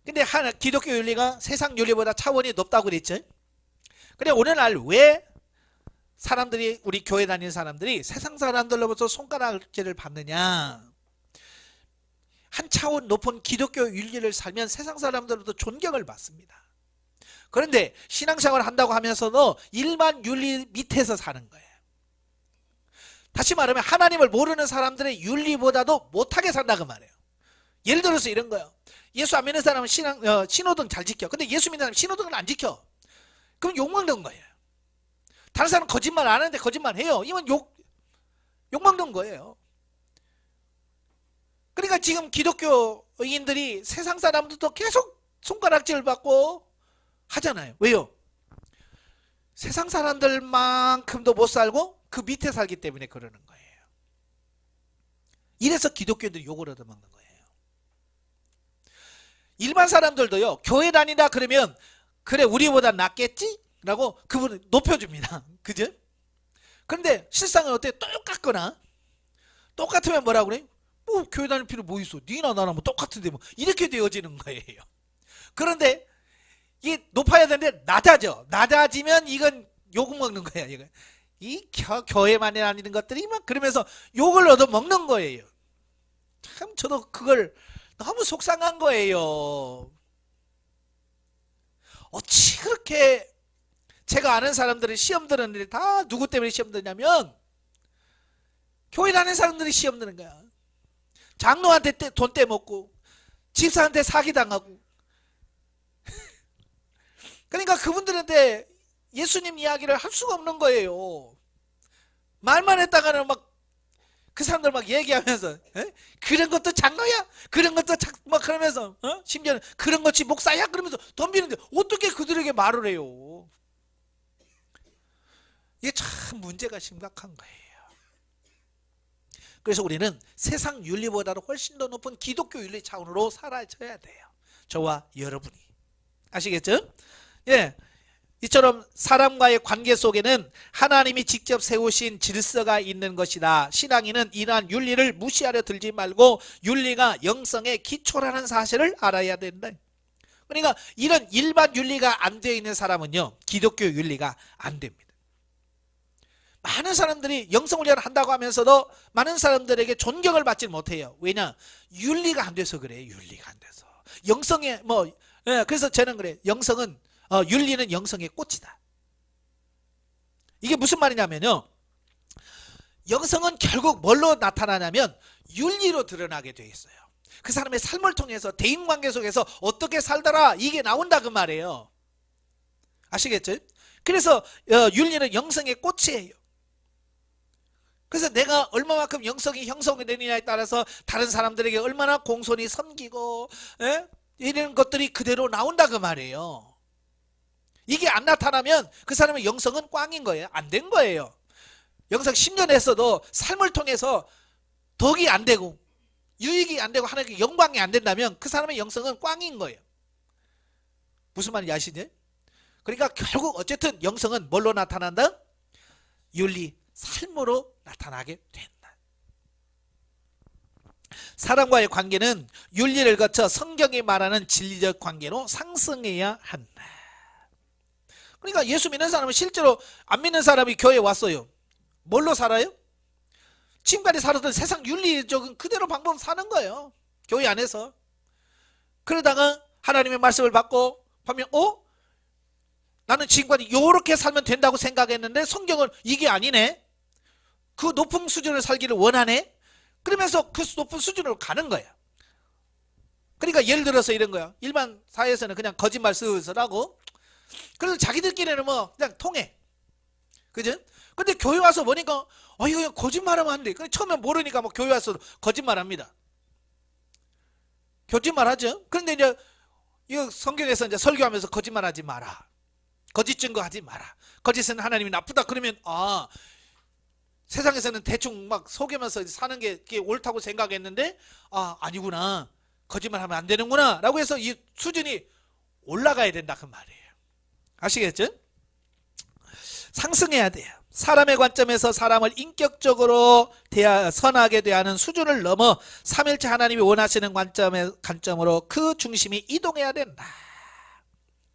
근데 기독교 윤리가 세상 윤리보다 차원이 높다고 그랬죠. 근데 오늘날 왜 사람들이 우리 교회 다니는 사람들이 세상 사람들로부터 손가락질을 받느냐? 한 차원 높은 기독교 윤리를 살면 세상 사람들로부터 존경을 받습니다. 그런데 신앙생활을 한다고 하면서도 일반 윤리 밑에서 사는 거예요. 다시 말하면 하나님을 모르는 사람들의 윤리보다도 못하게 산다 그 말이에요. 예를 들어서 이런 거예요. 예수 안 믿는 사람은 신호등 잘 지켜. 근데 예수 믿는 사람은 신호등을 안 지켜. 그럼 욕먹는 거예요. 다른 사람은 거짓말 안 하는데 거짓말 해요. 이건 욕먹는 거예요. 그러니까 지금 기독교인들이 세상 사람들도 계속 손가락질 받고 하잖아요. 왜요? 세상 사람들만큼도 못 살고 그 밑에 살기 때문에 그러는 거예요. 이래서 기독교인들이 욕을 얻어먹는 거예요. 일반 사람들도요. 교회 다니다 그러면 그래 우리보다 낫겠지? 라고 그분을 높여줍니다. 그죠? 그런데 실상은 어때요? 똑같거나 똑같으면 뭐라고 그래? 뭐 교회 다닐 필요 뭐 있어? 니나 나나 뭐 똑같은데 뭐 이렇게 되어지는 거예요. 그런데 이게 높아야 되는데 낮아지면 이건 욕 먹는 거야. 이거. 이 교회만에 다니는 것들이 막 그러면서 욕을 얻어먹는 거예요. 참 저도 그걸 너무 속상한 거예요. 어찌 그렇게 제가 아는 사람들이 시험 드는데 다 누구 때문에 시험 드냐면 교회 다니는 사람들이 시험 드는 거야. 장로한테 돈 떼먹고 집사한테 사기당하고 그러니까 그분들한테 예수님 이야기를 할 수가 없는 거예요. 말만 했다가는 막 그 사람들 막 얘기하면서 그런 것도 장로야? 그런 것도 막 그러면서 심지어는 그런 것이 목사야? 그러면서 덤비는데 어떻게 그들에게 말을 해요? 이게 참 문제가 심각한 거예요. 그래서 우리는 세상 윤리보다도 훨씬 더 높은 기독교 윤리 차원으로 살아져야 돼요. 저와 여러분이. 아시겠죠? 예. 이처럼 사람과의 관계 속에는 하나님이 직접 세우신 질서가 있는 것이다. 신앙인은 이러한 윤리를 무시하려 들지 말고 윤리가 영성의 기초라는 사실을 알아야 된다. 그러니까 이런 일반 윤리가 안 되어 있는 사람은요. 기독교 윤리가 안 됩니다. 많은 사람들이 영성훈련을 한다고 하면서도 많은 사람들에게 존경을 받지 못해요. 왜냐? 윤리가 안 돼서 그래요. 윤리가 안 돼서. 영성에 그래서 저는 그래요. 윤리는 영성의 꽃이다. 이게 무슨 말이냐면요. 영성은 결국 뭘로 나타나냐면 윤리로 드러나게 되어 있어요. 그 사람의 삶을 통해서 대인관계 속에서 어떻게 살더라 이게 나온다 그 말이에요. 아시겠죠? 그래서 윤리는 영성의 꽃이에요. 그래서 내가 얼마만큼 영성이 형성이 되느냐에 따라서 다른 사람들에게 얼마나 공손히 섬기고 이런 것들이 그대로 나온다 그 말이에요. 이게 안 나타나면 그 사람의 영성은 꽝인 거예요. 안 된 거예요. 영성 10년 했어도 삶을 통해서 덕이 안 되고 유익이 안 되고 하나님께 영광이 안 된다면 그 사람의 영성은 꽝인 거예요. 무슨 말인지 아시죠? 그러니까 결국 어쨌든 영성은 뭘로 나타난다? 윤리, 삶으로 나타나게 된다. 사람과의 관계는 윤리를 거쳐 성경이 말하는 진리적 관계로 상승해야 한다. 그러니까 예수 믿는 사람은 실제로 안 믿는 사람이 교회에 왔어요. 뭘로 살아요? 지금까지 살았던 세상 윤리적인 그대로 방법 사는 거예요. 교회 안에서. 그러다가 하나님의 말씀을 받고 하면 나는 지금까지 이렇게 살면 된다고 생각했는데 성경은 이게 아니네. 그 높은 수준을 살기를 원하네. 그러면서 그 높은 수준으로 가는 거야. 그러니까 예를 들어서 이런 거야. 일반 사회에서는 그냥 거짓말 슬슬 하고 그래서 자기들끼리는 뭐 그냥 통해. 그죠? 근데 교회 와서 보니까 이거 거짓말하면 안 돼. 처음에 모르니까 뭐 교회 와서 거짓말합니다. 거짓말하죠. 그런데 이제 이 성경에서 이제 설교하면서 거짓말하지 마라. 거짓 증거하지 마라. 거짓은 하나님이 나쁘다. 그러면 세상에서는 대충 막 속이면서 사는 게 옳다고 생각했는데 아니구나. 거짓말하면 안 되는구나. 라고 해서 이 수준이 올라가야 된다 그 말이에요. 아시겠죠? 상승해야 돼요. 사람의 관점에서 사람을 인격적으로 선하게 대하는 수준을 넘어 삼일체 하나님이 원하시는 관점으로 그 중심이 이동해야 된다.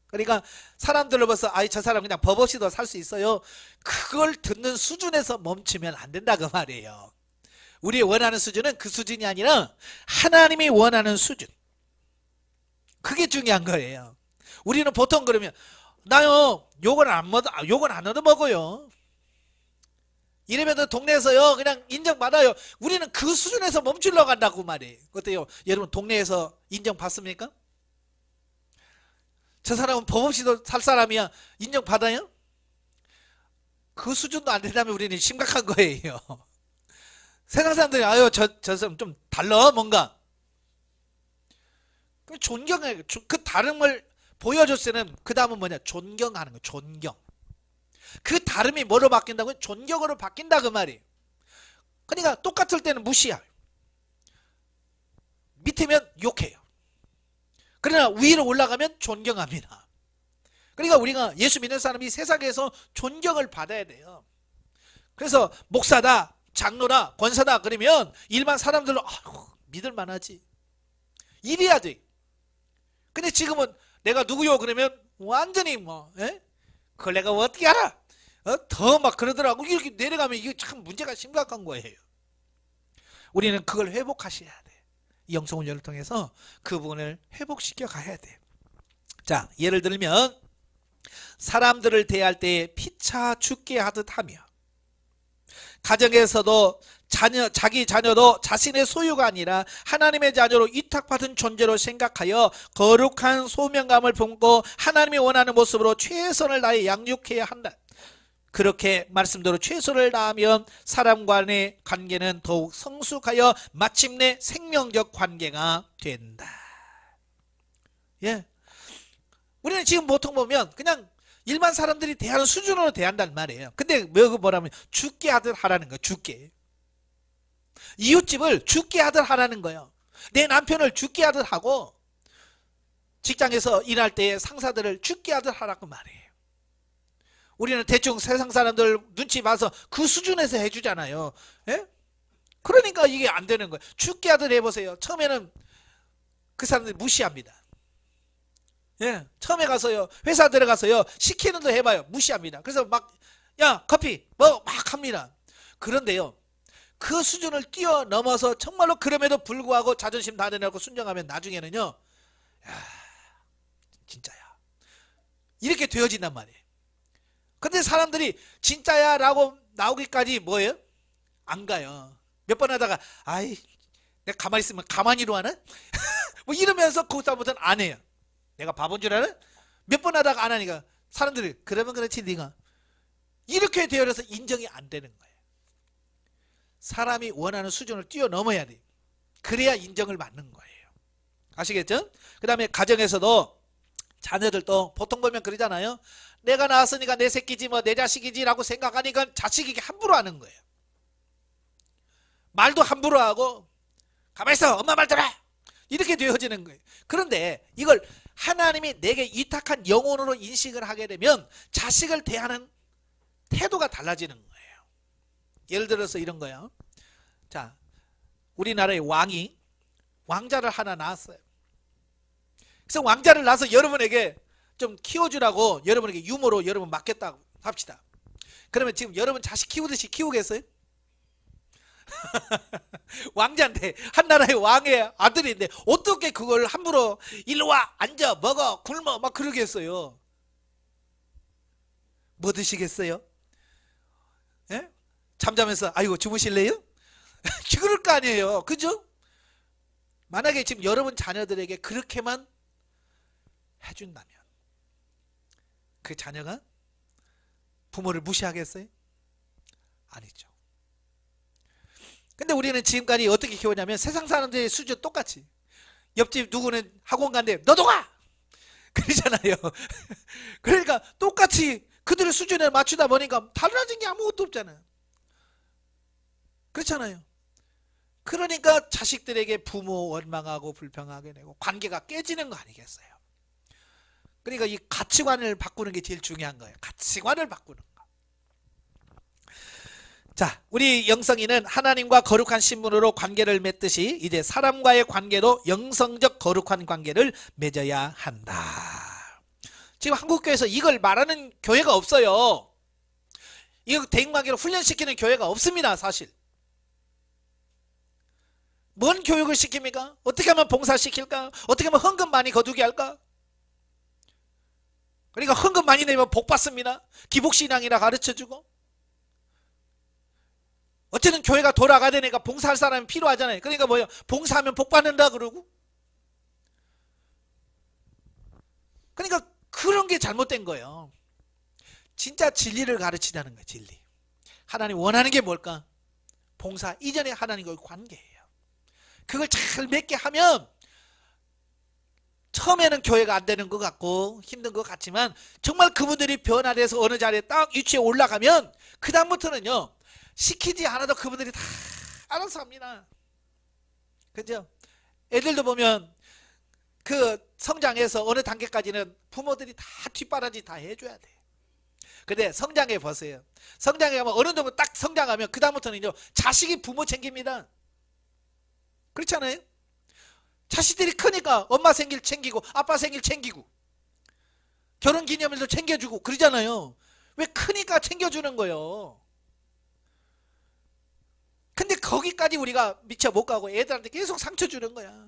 그러니까 사람들로 봐서 저 사람 그냥 법 없이도 살 수 있어요. 그걸 듣는 수준에서 멈추면 안 된다 그 말이에요. 우리의 원하는 수준은 그 수준이 아니라 하나님이 원하는 수준. 그게 중요한 거예요. 우리는 보통 그러면 나요 욕은 안 얻어먹어요. 이러면 동네에서요 그냥 인정받아요. 우리는 그 수준에서 멈추려고 한다고 말이에요. 어때요? 여러분 동네에서 인정받습니까? 저 사람은 법 없이도 살 사람이야. 인정받아요? 그 수준도 안 된다면 우리는 심각한 거예요. 세상 사람들이 저 사람 좀 달라 뭔가. 존경해. 그 다름을 보여줄 때는 그 다음은 뭐냐? 존경하는 거예요. 존경. 그 다름이 뭐로 바뀐다고요? 존경으로 바뀐다 그 말이에요. 그러니까 똑같을 때는 무시해요. 밑에면 욕해요. 그러나 위로 올라가면 존경합니다. 그러니까 우리가 예수 믿는 사람이 세상에서 존경을 받아야 돼요. 그래서 목사다, 장로다, 권사다 그러면 일반 사람들로 믿을 만하지. 이래야 돼. 근데 지금은 내가 누구요? 그러면 완전히 그걸 내가 어떻게 알아? 더 막 그러더라고. 이렇게 내려가면 이게 참 문제가 심각한 거예요. 우리는 그걸 회복하셔야 돼. 이 영성훈련을 통해서 그 부분을 회복시켜 가야 돼. 자, 예를 들면 사람들을 대할 때 피차 죽게 하듯 하며 가정에서도 자기 자녀도 자신의 소유가 아니라 하나님의 자녀로 위탁받은 존재로 생각하여 거룩한 소명감을 품고 하나님이 원하는 모습으로 최선을 다해 양육해야 한다. 그렇게 말씀대로 최선을 다하면 사람 간의 관계는 더욱 성숙하여 마침내 생명적 관계가 된다. 예. 우리는 지금 보통 보면 그냥 일반 사람들이 대하는 수준으로 대한단 말이에요. 근데 뭐라면 죽게 하듯 하라는 거예요. 죽게. 이웃집을 죽게 하듯 하라는 거예요. 내 남편을 죽게 하듯 하고 직장에서 일할 때 상사들을 죽게 하듯 하라고 말이에요. 우리는 대충 세상 사람들 눈치 봐서 그 수준에서 해주잖아요. 예? 그러니까 이게 안 되는 거예요. 죽게 하듯 해보세요. 처음에는 그 사람들이 무시합니다. 예, 처음에 가서요 회사 들어가서요 시키는 거 해봐요. 무시합니다. 그래서 막 야 커피 뭐 막 합니다. 그런데요 그 수준을 뛰어넘어서 정말로 그럼에도 불구하고 자존심 다 내놓고 순종하면 나중에는요 야 진짜야 이렇게 되어진단 말이에요. 근데 사람들이 진짜야 라고 나오기까지 뭐예요? 안 가요. 몇 번 하다가 내가 가만히 있으면 가만히로 하나? 뭐 이러면서 그다음부터는 안 해요. 내가 바본 줄 알아? 몇 번 하다가 안 하니까 사람들이 그러면 그렇지 네가 이렇게 되어서 인정이 안 되는 거예요. 사람이 원하는 수준을 뛰어넘어야 돼요. 그래야 인정을 받는 거예요. 아시겠죠? 그 다음에 가정에서도 자녀들도 보통 보면 그러잖아요. 내가 낳았으니까 내 새끼지 뭐 내 자식이지 라고 생각하니까 자식에게 함부로 하는 거예요. 말도 함부로 하고 가만히 있어 엄마 말 들어 이렇게 되어지는 거예요. 그런데 이걸 하나님이 내게 위탁한 영혼으로 인식을 하게 되면 자식을 대하는 태도가 달라지는 거예요. 예를 들어서 이런 거예요. 자, 우리나라의 왕자를 하나 낳았어요. 그래서 왕자를 낳아서 여러분에게 좀 키워주라고 여러분에게 유모로 여러분 맡겼다고 합시다. 그러면 지금 여러분 자식 키우듯이 키우겠어요? 왕자인데, 한나라의 왕의 아들인데 어떻게 그걸 함부로 일로 와 앉아 먹어 굶어 막 그러겠어요? 뭐 드시겠어요? 예? 잠자면서 아이고 주무실래요? 그럴 거 아니에요. 그죠? 만약에 지금 여러분 자녀들에게 그렇게만 해준다면 그 자녀가 부모를 무시하겠어요? 아니죠. 근데 우리는 지금까지 어떻게 키우냐면 세상 사람들의 수준 똑같이, 옆집 누구는 학원 간대 너도 가! 그러잖아요. 그러니까 똑같이 그들의 수준에 맞추다 보니까 달라진 게 아무것도 없잖아요. 그렇잖아요. 그러니까 자식들에게 부모 원망하고 불평하게 되고 관계가 깨지는 거 아니겠어요? 그러니까 이 가치관을 바꾸는 게 제일 중요한 거예요. 가치관을 바꾸는 거. 자, 우리 영성이는 하나님과 거룩한 신분으로 관계를 맺듯이 이제 사람과의 관계도 영성적 거룩한 관계를 맺어야 한다. 지금 한국교회에서 이걸 말하는 교회가 없어요. 이거 대인관계로 훈련시키는 교회가 없습니다. 사실. 뭔 교육을 시킵니까? 어떻게 하면 봉사시킬까? 어떻게 하면 헌금 많이 거두게 할까? 그러니까 헌금 많이 내면 복 받습니다. 기복신앙이라 가르쳐주고. 어쨌든 교회가 돌아가야 되니까 봉사할 사람이 필요하잖아요. 그러니까 뭐예요? 봉사하면 복 받는다 그러고. 그러니까 그런 게 잘못된 거예요. 진짜 진리를 가르치자는 거예요. 진리. 하나님 원하는 게 뭘까? 봉사 이전에 하나님과의 관계예요. 그걸 잘 맺게 하면 처음에는 교회가 안 되는 것 같고 힘든 것 같지만 정말 그분들이 변화돼서 어느 자리에 딱 위치에 올라가면 그 다음부터는요 시키지 않아도 그분들이 다 알아서 합니다. 그죠? 애들도 보면 그 성장해서 어느 단계까지는 부모들이 다 뒷바라지 다 해줘야 돼. 근데 성장해 보세요. 성장해 가면 어느 정도 딱 성장하면 그 다음부터는요 자식이 부모 챙깁니다. 그렇잖아요? 자식들이 크니까 엄마 생일 챙기고 아빠 생일 챙기고 결혼기념일도 챙겨주고 그러잖아요. 왜 크니까 챙겨주는 거예요. 근데 거기까지 우리가 미처 못 가고 애들한테 계속 상처 주는 거야.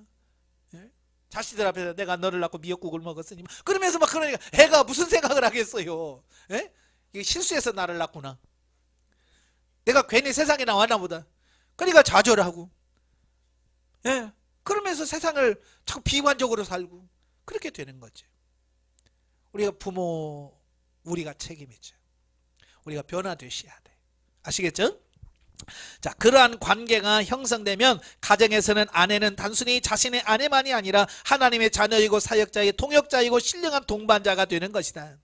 예? 자식들 앞에서 내가 너를 낳고 미역국을 먹었으니 그러면서 막 그러니까 애가 무슨 생각을 하겠어요. 예? 이게 실수해서 나를 낳구나. 내가 괜히 세상에 나왔나 보다. 그러니까 좌절하고 예? 그러면서 세상을 자꾸 비관적으로 살고 그렇게 되는 거죠. 우리가 부모 우리가 책임이죠. 우리가 변화되셔야 돼. 아시겠죠? 자, 그러한 관계가 형성되면 가정에서는 아내는 단순히 자신의 아내만이 아니라 하나님의 자녀이고 사역자이고 통역자이고 신령한 동반자가 되는 것이다.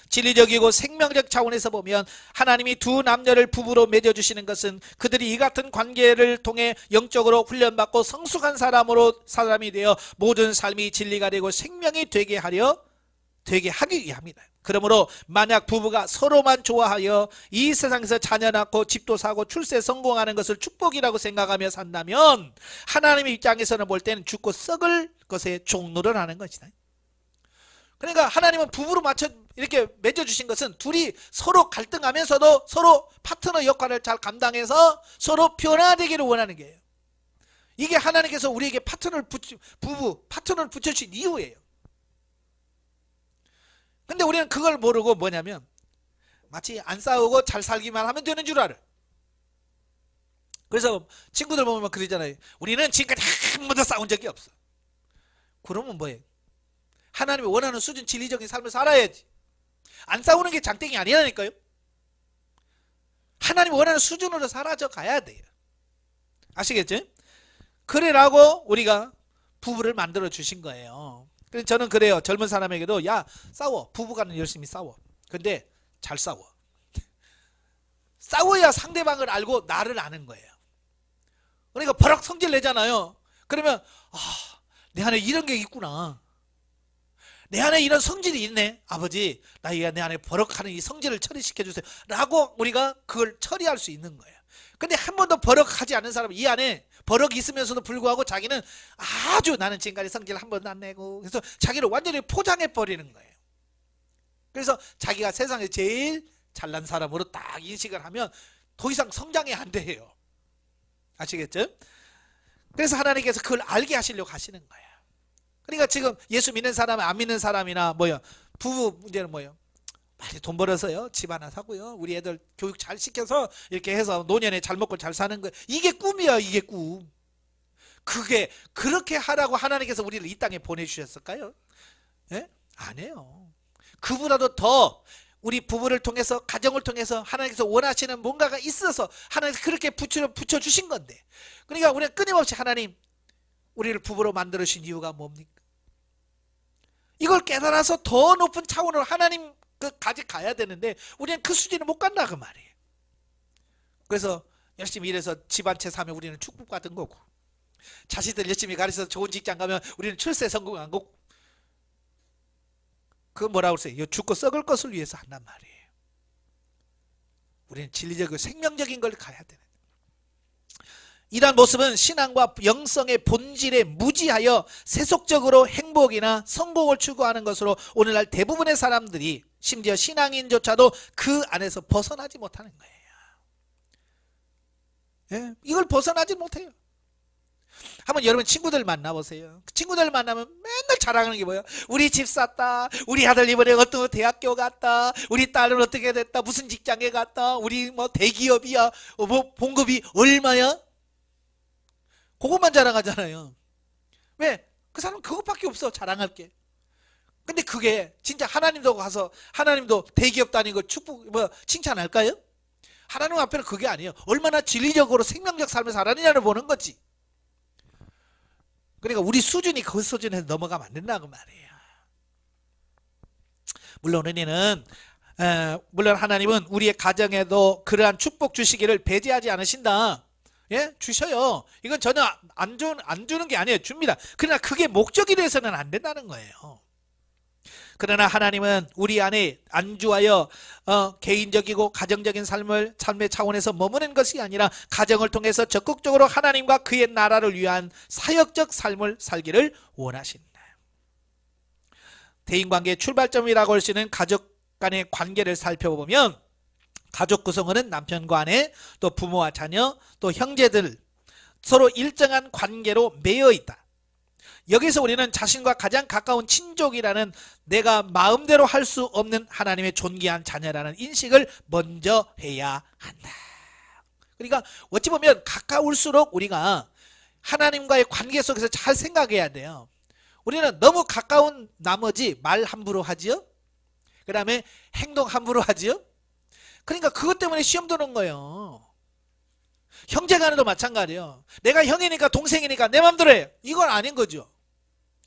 진리적이고 생명적 차원에서 보면 하나님이 두 남녀를 부부로 맺어주시는 것은 그들이 이 같은 관계를 통해 영적으로 훈련받고 성숙한 사람이 되어 모든 삶이 진리가 되고 생명이 되게 하기 위함이다. 그러므로 만약 부부가 서로만 좋아하여 이 세상에서 자녀 낳고 집도 사고 출세 성공하는 것을 축복이라고 생각하며 산다면 하나님의 입장에서는 볼 때는 죽고 썩을 것에 종노를 하는 것이다. 그러니까 하나님은 부부로 맞춰 이렇게 맺어주신 것은 둘이 서로 갈등하면서도 서로 파트너 역할을 잘 감당해서 서로 변화되기를 원하는 거예요. 이게 하나님께서 우리에게 파트너를 붙여주신 이유예요. 근데 우리는 그걸 모르고 뭐냐면 마치 안 싸우고 잘 살기만 하면 되는 줄 알아. 그래서 친구들 보면 그러잖아요. 우리는 지금까지 한 번도 싸운 적이 없어. 그러면 뭐예요? 하나님이 원하는 수준 진리적인 삶을 살아야지. 안 싸우는 게 장땡이 아니라니까요. 하나님이 원하는 수준으로 사라져 가야 돼요. 아시겠죠? 그래라고 우리가 부부를 만들어 주신 거예요. 그래서 저는 그래요. 젊은 사람에게도 야 싸워. 부부간은 열심히 싸워. 근데 잘 싸워. 싸워야 상대방을 알고 나를 아는 거예요. 그러니까 버럭 성질 내잖아요. 그러면 내 안에 이런 게 있구나. 내 안에 이런 성질이 있네. 아버지 내 안에 버럭하는 이 성질을 처리시켜 주세요 라고 우리가 그걸 처리할 수 있는 거예요. 근데 한 번도 버럭하지 않는 사람은 이 안에 버럭이 있으면서도 불구하고 자기는 아주 나는 지금까지 성질 한 번도 안 내고, 그래서 자기를 완전히 포장해 버리는 거예요. 그래서 자기가 세상에 제일 잘난 사람으로 딱 인식을 하면 더 이상 성장이 안 돼요. 아시겠죠? 그래서 하나님께서 그걸 알게 하시려고 하시는 거예요. 그러니까 지금 예수 믿는 사람, 안 믿는 사람이나 부부 문제는 많이 돈 벌어서요, 집 하나 사고요, 우리 애들 교육 잘 시켜서 이렇게 해서 노년에 잘 먹고 잘 사는 거예요. 이게 꿈이야, 이게 꿈. 그게 그렇게 하라고 하나님께서 우리를 이 땅에 보내주셨을까요? 예? 아니에요. 그보다도 더 우리 부부를 통해서, 가정을 통해서 하나님께서 원하시는 뭔가가 있어서 하나님께서 그렇게 붙여주신 건데, 그러니까 우리는 끊임없이 하나님, 우리를 부부로 만들어주신 이유가 뭡니까? 이걸 깨달아서 더 높은 차원으로 하나님 까지 가야 되는데 우리는 그 수준에 못 간다 그 말이에요. 그래서 열심히 일해서 집 한 채 사면 우리는 축복받은 거고, 자식들 열심히 가르쳐서 좋은 직장 가면 우리는 출세 성공한 거고, 그 뭐라고 그러세요? 죽고 썩을 것을 위해서 한단 말이에요. 우리는 진리적이고 생명적인 걸 가야 되는. 이러한 모습은 신앙과 영성의 본질에 무지하여 세속적으로 행복이나 성공을 추구하는 것으로 오늘날 대부분의 사람들이, 심지어 신앙인조차도 그 안에서 벗어나지 못하는 거예요. 예? 이걸 벗어나지 못해요. 한번 여러분 친구들 만나보세요. 친구들 만나면 맨날 자랑하는 게 뭐예요? 우리 집 샀다, 우리 아들 이번에 어떤 대학교 갔다, 우리 딸은 어떻게 됐다, 무슨 직장에 갔다, 우리 대기업이야, 봉급이 얼마야? 그것만 자랑하잖아요. 왜? 그 사람은 그것밖에 없어, 자랑할 게. 근데 그게 진짜 하나님도 가서 하나님도 대기업 다니고 칭찬할까요? 하나님 앞에는 그게 아니에요. 얼마나 진리적으로 생명적 삶을 살았느냐를 보는 거지. 그러니까 우리 수준이 그 수준에서 넘어가면 안 된다고 말이에요. 물론 하나님은 우리의 가정에도 그러한 축복 주시기를 배제하지 않으신다. 예? 주셔요. 이건 전혀 안 주는 게 아니에요. 줍니다. 그러나 그게 목적이 돼서는 안 된다는 거예요. 그러나 하나님은 우리 안에 안주하여 개인적이고 가정적인 삶의 차원에서 머무는 것이 아니라 가정을 통해서 적극적으로 하나님과 그의 나라를 위한 사역적 삶을 살기를 원하신다. 대인관계의 출발점이라고 할 수 있는 가족 간의 관계를 살펴보면, 가족 구성원은 남편과 아내, 또 부모와 자녀, 또 형제들, 서로 일정한 관계로 매여 있다. 여기서 우리는 자신과 가장 가까운 친족이라는, 내가 마음대로 할 수 없는 하나님의 존귀한 자녀라는 인식을 먼저 해야 한다. 그러니까 어찌 보면 가까울수록 우리가 하나님과의 관계 속에서 잘 생각해야 돼요. 우리는 너무 가까운 나머지 말 함부로 하지요? 그 다음에 행동 함부로 하지요? 그러니까 그것 때문에 시험 드는 거예요. 형제간에도 마찬가지예요. 내가 형이니까 동생이니까 내 맘대로 해. 이건 아닌 거죠.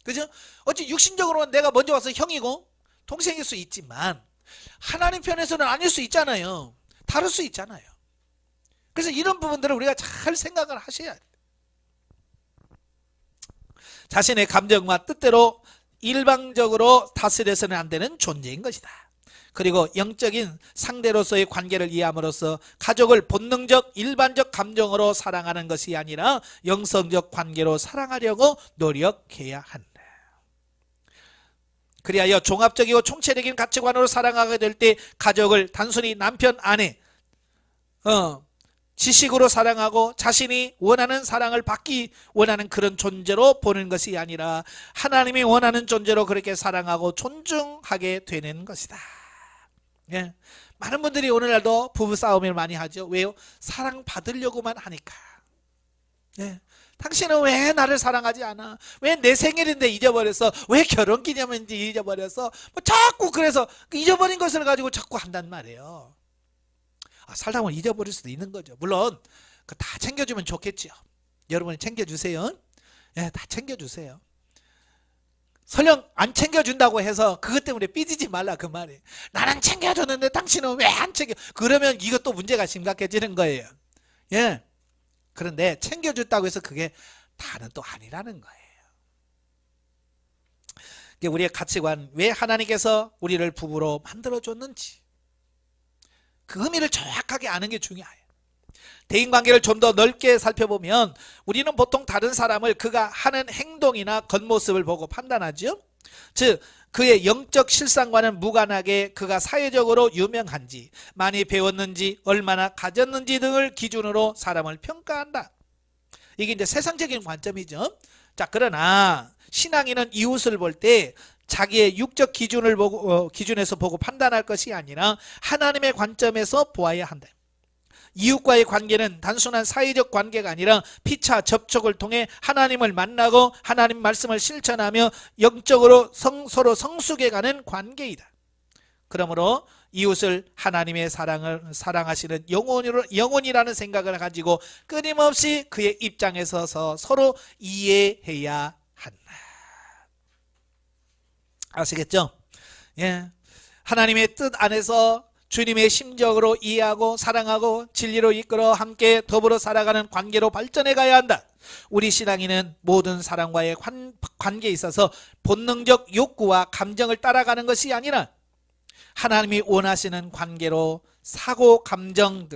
그죠? 어찌 육신적으로는 내가 먼저 와서 형이고 동생일 수 있지만 하나님 편에서는 아닐 수 있잖아요. 다를 수 있잖아요. 그래서 이런 부분들을 우리가 잘 생각을 하셔야 돼요. 자신의 감정과 뜻대로 일방적으로 다스려서는 안 되는 존재인 것이다. 그리고 영적인 상대로서의 관계를 이해함으로써 가족을 본능적 일반적 감정으로 사랑하는 것이 아니라 영성적 관계로 사랑하려고 노력해야 한다. 그리하여 종합적이고 총체적인 가치관으로 사랑하게 될 때 가족을 단순히 남편, 아내, 지식으로 사랑하고 자신이 원하는 사랑을 받기 원하는 그런 존재로 보는 것이 아니라 하나님이 원하는 존재로 그렇게 사랑하고 존중하게 되는 것이다. 예. 많은 분들이 오늘날도 부부싸움을 많이 하죠. 왜요? 사랑받으려고만 하니까. 예. 당신은 왜 나를 사랑하지 않아? 왜 내 생일인데 잊어버렸어? 왜 결혼기념일인데 잊어버렸어? 자꾸 그래서 잊어버린 것을 가지고 자꾸 한단 말이에요. 살다 보면 잊어버릴 수도 있는 거죠. 물론 다 챙겨주면 좋겠죠. 여러분이 챙겨주세요. 예, 다 챙겨주세요. 설령 안 챙겨준다고 해서 그것 때문에 삐지지 말라 그 말이에요. 나는 챙겨줬는데 당신은 왜 안 챙겨? 그러면 이것도 문제가 심각해지는 거예요. 예. 그런데 챙겨줬다고 해서 그게 다는 또 아니라는 거예요. 우리의 가치관, 왜 하나님께서 우리를 부부로 만들어줬는지 그 의미를 정확하게 아는 게 중요해요. 대인관계를 좀 더 넓게 살펴보면 우리는 보통 다른 사람을 그가 하는 행동이나 겉모습을 보고 판단하죠. 즉 그의 영적 실상과는 무관하게 그가 사회적으로 유명한지, 많이 배웠는지, 얼마나 가졌는지 등을 기준으로 사람을 평가한다. 이게 이제 세상적인 관점이죠. 자, 그러나 신앙인은 이웃을 볼 때 자기의 육적 기준을 보고 기준에서 보고 판단할 것이 아니라 하나님의 관점에서 보아야 한다. 이웃과의 관계는 단순한 사회적 관계가 아니라 피차 접촉을 통해 하나님을 만나고 하나님 말씀을 실천하며 영적으로 서로 성숙해가는 관계이다. 그러므로 이웃을 하나님의 사랑하시는 영혼이라는 생각을 가지고 끊임없이 그의 입장에 서서 서로 이해해야 한다. 아시겠죠? 예. 하나님의 뜻 안에서 주님의 심적으로 이해하고 사랑하고 진리로 이끌어 함께 더불어 살아가는 관계로 발전해 가야 한다. 우리 신앙인은 모든 사람과의 관계에 있어서 본능적 욕구와 감정을 따라가는 것이 아니라 하나님이 원하시는 관계로 사고, 감정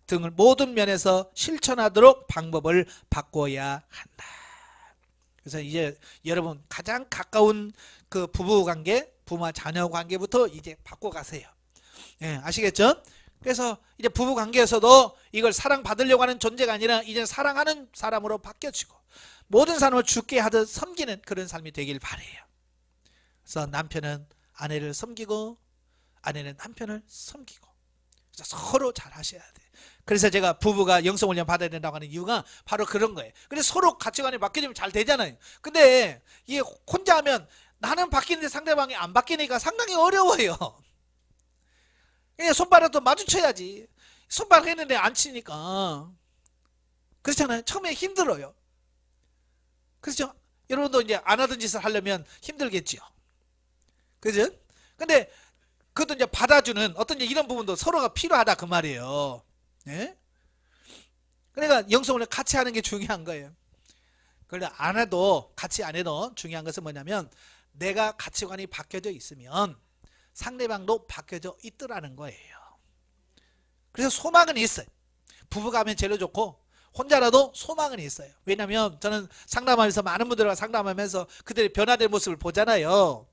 등을 모든 면에서 실천하도록 방법을 바꿔야 한다. 그래서 이제 여러분 가장 가까운 그 부부관계, 부모와 자녀 관계부터 이제 바꿔가세요. 예, 아시겠죠? 그래서 이제 부부관계에서도 이걸 사랑받으려고 하는 존재가 아니라 이제 사랑하는 사람으로 바뀌어지고 모든 사람을 주께 하듯 섬기는 그런 삶이 되길 바라요. 그래서 남편은 아내를 섬기고 아내는 남편을 섬기고 서로 잘 하셔야 돼. 그래서 제가 부부가 영성훈련 받아야 된다고 하는 이유가 바로 그런 거예요. 근데 서로 가치관이 바뀌면 잘 되잖아요. 근데 이게 혼자 하면 나는 바뀌는데 상대방이 안 바뀌니까 상당히 어려워요. 손바닥도 마주쳐야지. 손바닥 했는데 안 치니까 그렇잖아요. 처음에 힘들어요. 그렇죠? 여러분도 이제 안 하던 짓을 하려면 힘들겠죠. 그죠? 근데 그것도 이제 받아주는 어떤 이런 부분도 서로가 필요하다 그 말이에요. 예? 그러니까 영성훈련 같이 하는 게 중요한 거예요. 그런데 안 해도 같이 안 해도 중요한 것은 뭐냐면 내가 가치관이 바뀌어져 있으면 상대방도 바뀌어져 있더라는 거예요. 그래서 소망은 있어요. 부부가 하면 제일 좋고 혼자라도 소망은 있어요. 왜냐하면 저는 상담하면서 많은 분들과 상담하면서 그들의 변화된 모습을 보잖아요.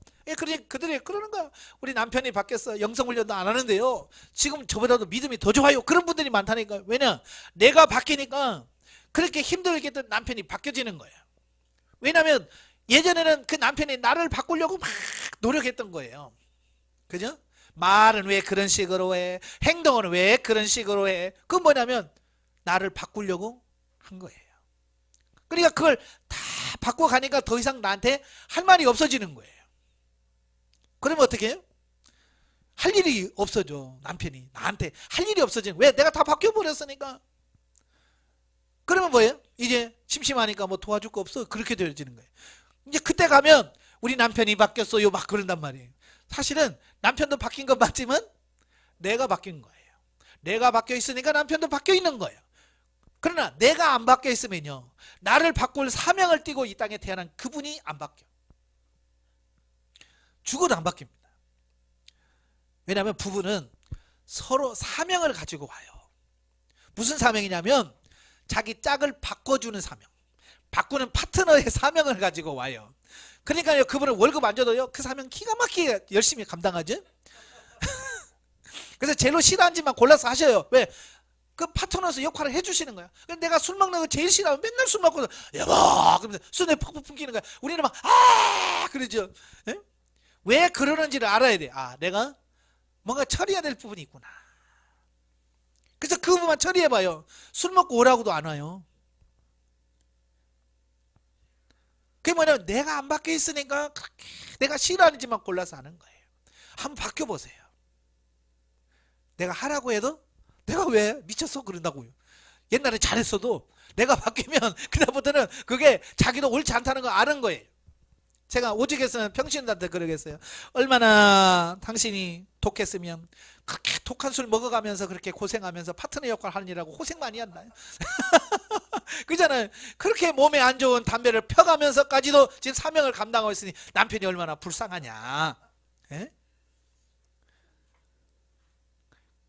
그들이 그러는 거야. 우리 남편이 바뀌었어. 영성훈련도 안 하는데요. 지금 저보다도 믿음이 더 좋아요. 그런 분들이 많다니까. 왜냐? 내가 바뀌니까 그렇게 힘들게 했던 남편이 바뀌어지는 거예요. 왜냐하면 예전에는 그 남편이 나를 바꾸려고 막 노력했던 거예요. 그죠? 말은 왜 그런 식으로 해? 행동은 왜 그런 식으로 해? 그건 뭐냐면 나를 바꾸려고 한 거예요. 그러니까 그걸 다 바꿔가니까 더 이상 나한테 할 말이 없어지는 거예요. 그러면 어떻게 해요? 할 일이 없어져. 남편이 나한테 할 일이 없어지는 거예요. 왜? 내가 다 바뀌어버렸으니까. 그러면 뭐예요? 이제 심심하니까 뭐 도와줄 거 없어. 그렇게 되어지는 거예요. 이제 그때 가면 우리 남편이 바뀌었어요 막 그런단 말이에요. 사실은 남편도 바뀐 건 맞지만 내가 바뀐 거예요. 내가 바뀌어 있으니까 남편도 바뀌어 있는 거예요. 그러나 내가 안 바뀌어 있으면요, 나를 바꿀 사명을 띠고 이 땅에 태어난 그분이 안 바뀌어. 죽어도 안 바뀝니다. 왜냐하면 부부는 서로 사명을 가지고 와요. 무슨 사명이냐면 자기 짝을 바꿔주는 사명, 바꾸는 파트너의 사명을 가지고 와요. 그러니까요, 그분은 월급 안 줘도요 그 사명 기가 막히게 열심히 감당하죠. 그래서 제일 싫어하는 짓만 골라서 하셔요. 왜? 그 파트너에서 역할을 해주시는 거야. 근데 내가 술 먹는 거 제일 싫어하면 맨날 술 먹고 여보 그러면서 술에 푹푹 풍기는 거야. 우리는 막 그러죠. 에? 왜 그러는지를 알아야 돼. 내가 뭔가 처리해야 될 부분이 있구나. 그래서 그 부분만 처리해봐요. 술 먹고 오라고도 안 와요. 그게 뭐냐면 내가 안 바뀌어 있으니까 내가 싫어하는 짓만 골라서 하는 거예요. 한번 바뀌어보세요. 내가 하라고 해도 내가 왜 미쳤어 그런다고요. 옛날에 잘했어도 내가 바뀌면 그다음부터는 그게 자기도 옳지 않다는 거 아는 거예요. 제가 오직에서는 평신도한테 그러겠어요. 얼마나 당신이 독했으면 그렇게 독한 술 먹어가면서 그렇게 고생하면서 파트너 역할 하느라고 고생 많이 한다요. 그잖아요. 그렇게 몸에 안 좋은 담배를 펴가면서까지도 지금 사명을 감당하고 있으니 남편이 얼마나 불쌍하냐. 에?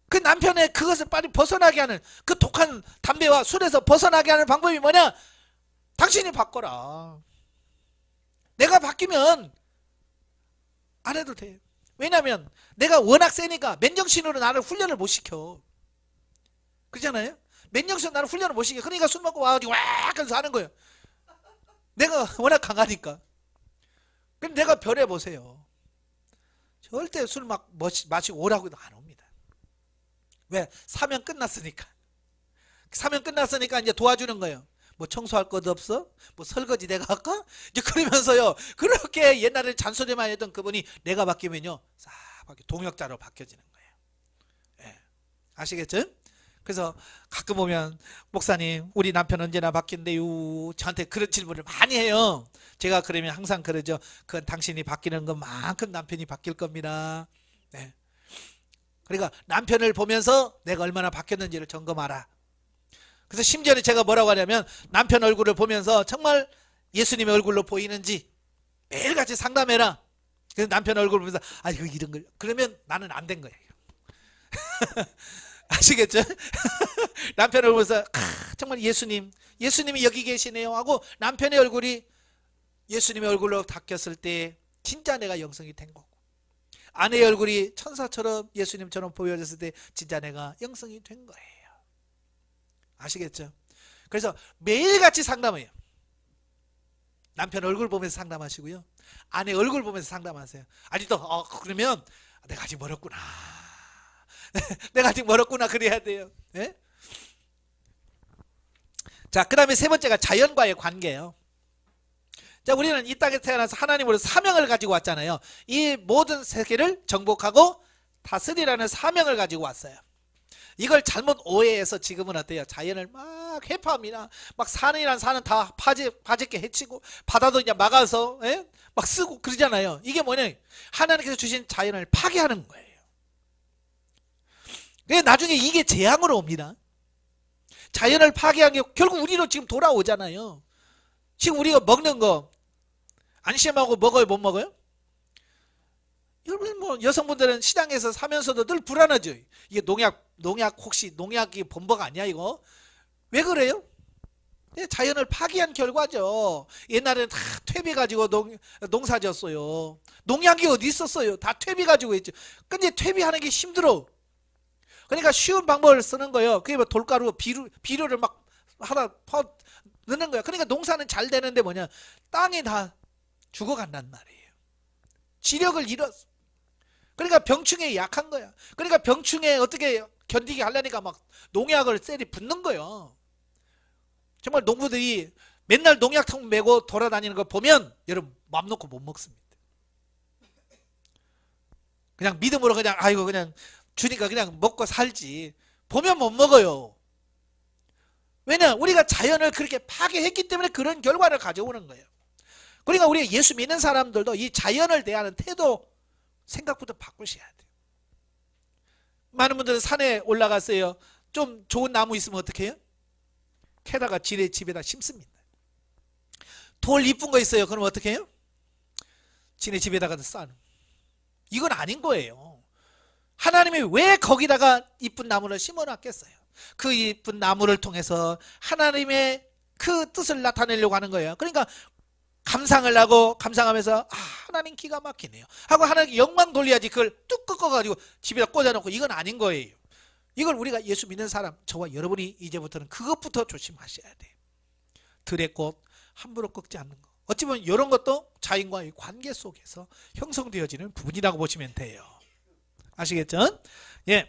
그 남편의 그것을 빨리 벗어나게 하는, 그 독한 담배와 술에서 벗어나게 하는 방법이 뭐냐? 당신이 바꿔라. 내가 바뀌면 안 해도 돼. 왜냐면 내가 워낙 세니까 맨정신으로 나를 훈련을 못 시켜. 그렇잖아요? 맨정신으로 나를 훈련을 못 시켜. 그러니까 술 먹고 와가지고 와 하면서 하는 거예요. 내가 워낙 강하니까. 근데 내가 별해보세요. 절대 술 막 마시고 오라고 해도 안 옵니다. 왜? 사명 끝났으니까. 사명 끝났으니까 이제 도와주는 거예요. 뭐 청소할 것도 없어? 뭐 설거지 내가 할까? 이제 그러면서요. 그렇게 옛날에 잔소리만 했던 그분이 내가 바뀌면요. 싹 바뀌어 동역자로 바뀌어지는 거예요. 예. 아시겠죠? 그래서 가끔 보면 목사님 우리 남편 언제나 바뀐대요. 저한테 그런 질문을 많이 해요. 제가 그러면 항상 그러죠. 그건 당신이 바뀌는 것만큼 남편이 바뀔 겁니다. 네. 그러니까 남편을 보면서 내가 얼마나 바뀌었는지를 점검하라. 그래서 심지어는 제가 뭐라고 하냐면 남편 얼굴을 보면서 정말 예수님의 얼굴로 보이는지 매일같이 상담해라. 그래서 남편 얼굴을 보면서 아 이거 이런 걸 그러면 나는 안 된 거예요. 아시겠죠? 남편을 보면서 정말 예수님이 여기 계시네요 하고 남편의 얼굴이 예수님의 얼굴로 바뀌었을 때 진짜 내가 영성이 된 거고, 아내의 얼굴이 천사처럼 예수님처럼 보여졌을 때 진짜 내가 영성이 된 거예요. 아시겠죠? 그래서 매일같이 상담해요. 남편 얼굴 보면서 상담하시고요, 아내 얼굴 보면서 상담하세요. 아직도 그러면 내가 아직 멀었구나. 내가 아직 멀었구나 그래야 돼요. 네? 자, 그 다음에 세 번째가 자연과의 관계예요. 자, 우리는 이 땅에 태어나서 하나님으로 사명을 가지고 왔잖아요. 이 모든 세계를 정복하고 다스리라는 사명을 가지고 왔어요. 이걸 잘못 오해해서 지금은 어때요? 자연을 막 해파합니다. 막 산이란 산은 다 파짓게 해치고 바다도 이제 막아서 막 쓰고 그러잖아요. 이게 뭐냐? 하나님께서 주신 자연을 파괴하는 거예요. 나중에 이게 재앙으로 옵니다. 자연을 파괴한 게 결국 우리로 지금 돌아오잖아요. 지금 우리가 먹는 거 안심하고 먹어요, 못 먹어요? 여러분 뭐 여성분들은 시장에서 사면서도 늘 불안하죠. 이게 농약 혹시 농약이 본보가 아니야 이거? 왜 그래요? 자연을 파괴한 결과죠. 옛날에는 다 퇴비 가지고 농사졌어요. 농약이 어디 있었어요? 다 퇴비 가지고 했죠. 근데 퇴비하는 게 힘들어. 그러니까 쉬운 방법을 쓰는 거예요. 그게 뭐 돌가루, 비료를 막 하나 넣는 거야. 그러니까 농사는 잘 되는데 뭐냐? 땅이 다 죽어간단 말이에요. 지력을 잃었어. 그러니까 병충해에 약한 거야. 그러니까 병충해 어떻게 견디게 하려니까 막 농약을 쎄리 붓는 거예요. 정말 농부들이 맨날 농약통 메고 돌아다니는 거 보면 여러분 맘 놓고 못 먹습니다. 그냥 믿음으로 그냥 아이고 그냥 주니까 그냥 먹고 살지. 보면 못 먹어요. 왜냐? 우리가 자연을 그렇게 파괴했기 때문에 그런 결과를 가져오는 거예요. 그러니까 우리가 예수 믿는 사람들도 이 자연을 대하는 태도 생각부터 바꾸셔야 돼요. 많은 분들은 산에 올라갔어요. 좀 좋은 나무 있으면 어떻게 해요? 캐다가 지네 집에다 심습니다. 돌 이쁜 거 있어요. 그럼 어떻게 해요? 지네 집에다가 쌓는. 이건 아닌 거예요. 하나님이 왜 거기다가 이쁜 나무를 심어놨겠어요? 그 이쁜 나무를 통해서 하나님의 그 뜻을 나타내려고 하는 거예요. 그러니까 감상을 하고 감상하면서 하나님 기가 막히네요 하고 하나님께 영광 돌려야지 그걸 뚝 꺾어가지고 집에다 꽂아놓고 이건 아닌 거예요. 이걸 우리가 예수 믿는 사람 저와 여러분이 이제부터는 그것부터 조심하셔야 돼요. 들의 꽃 함부로 꺾지 않는 거. 어찌 보면 이런 것도 자연과의 관계 속에서 형성되어지는 부분이라고 보시면 돼요. 아시겠죠? 예.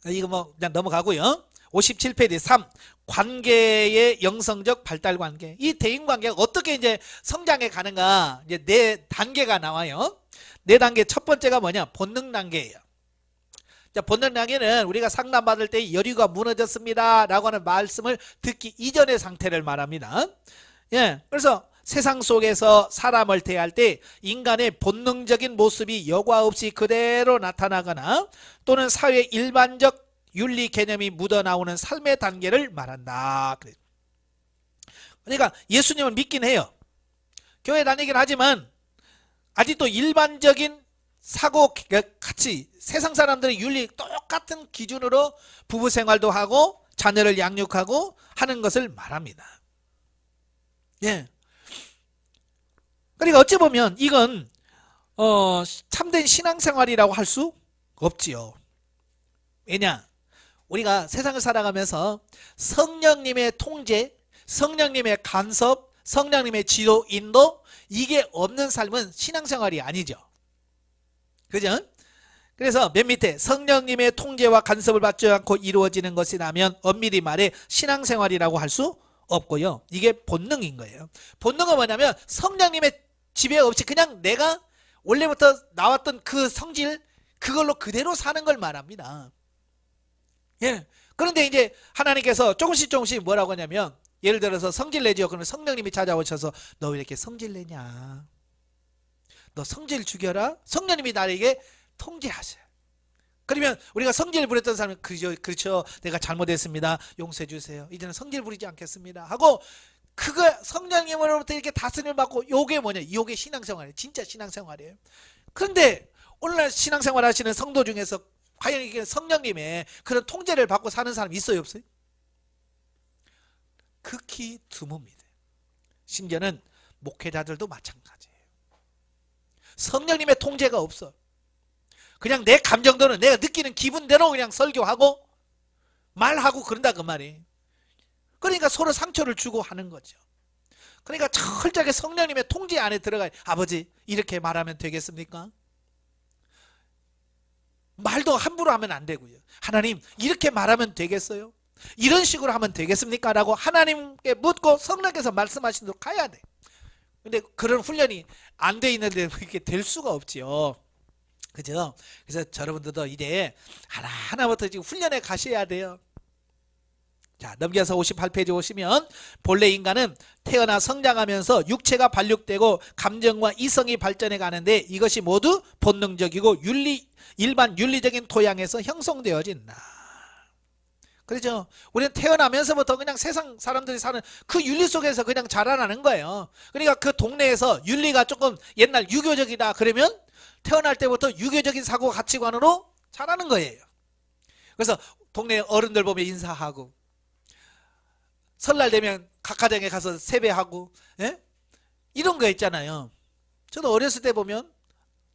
이거 뭐 그냥 넘어가고요. 57페이지 3. 관계의 영성적 발달 관계. 이 대인 관계가 어떻게 이제 성장해 가는가? 이제 네 단계가 나와요. 네 단계 첫 번째가 뭐냐? 본능 단계예요. 자, 본능 단계는 우리가 상담받을 때 여류가 무너졌습니다 라고 하는 말씀을 듣기 이전의 상태를 말합니다. 예. 그래서 세상 속에서 사람을 대할 때 인간의 본능적인 모습이 여과 없이 그대로 나타나거나 또는 사회 일반적 윤리 개념이 묻어나오는 삶의 단계를 말한다. 그러니까 예수님을 믿긴 해요. 교회 다니긴 하지만 아직도 일반적인 사고 같이 세상 사람들의 윤리 똑같은 기준으로 부부 생활도 하고 자녀를 양육하고 하는 것을 말합니다. 예. 그러니까 어찌 보면 이건 참된 신앙생활이라고 할 수 없지요. 왜냐? 우리가 세상을 살아가면서 성령님의 통제, 성령님의 간섭, 성령님의 지도, 인도 이게 없는 삶은 신앙생활이 아니죠. 그죠? 그래서 맨 밑에 성령님의 통제와 간섭을 받지 않고 이루어지는 것이라면 엄밀히 말해 신앙생활이라고 할 수 없고요. 이게 본능인 거예요. 본능은 뭐냐면 성령님의 지배 없이 그냥 내가 원래부터 나왔던 그 성질 그걸로 그대로 사는 걸 말합니다. 예. 그런데 이제 하나님께서 조금씩 뭐라고 하냐면 예를 들어서 성질 내죠. 그러면 성령님이 찾아오셔서 너 왜 이렇게 성질 내냐? 너 성질 죽여라. 성령님이 나에게 통제하세요. 그러면 우리가 성질 부렸던 사람은 그렇죠. 내가 잘못했습니다. 용서해 주세요. 이제는 성질 부리지 않겠습니다. 하고 그거 성령님으로부터 이렇게 다스림을 받고 요게 뭐냐? 요게 신앙생활이에요. 진짜 신앙생활이에요. 그런데 오늘날 신앙생활 하시는 성도 중에서 과연 이게 성령님의 그런 통제를 받고 사는 사람이 있어요, 없어요? 극히 드뭅니다. 심지어는 목회자들도 마찬가지예요. 성령님의 통제가 없어. 그냥 내 감정대로 내가 느끼는 기분대로 그냥 설교하고 말하고 그런다 그 말이에요. 그러니까 서로 상처를 주고 하는 거죠. 그러니까 철저하게 성령님의 통제 안에 들어가요. 아버지 이렇게 말하면 되겠습니까? 말도 함부로 하면 안 되고요. 하나님 이렇게 말하면 되겠어요? 이런 식으로 하면 되겠습니까? 라고 하나님께 묻고 성령께서 말씀하신 대로 가야 돼. 근데 그런 훈련이 안 돼 있는데 이렇게 될 수가 없지요. 그죠? 그래서 여러분들도 이제 하나하나부터 지금 훈련에 가셔야 돼요. 자, 넘겨서 58페이지 오시면 본래 인간은 태어나 성장하면서 육체가 발육되고 감정과 이성이 발전해 가는데 이것이 모두 본능적이고 일반 윤리적인 토양에서 형성되어진다. 그렇죠? 우리는 태어나면서부터 그냥 세상 사람들이 사는 그 윤리 속에서 그냥 자라나는 거예요. 그러니까 그 동네에서 윤리가 조금 옛날 유교적이다 그러면 태어날 때부터 유교적인 사고 가치관으로 자라는 거예요. 그래서 동네 어른들 보면 인사하고 설날 되면 각가정에 가서 세배하고, 예? 이런 거 있잖아요. 저도 어렸을 때 보면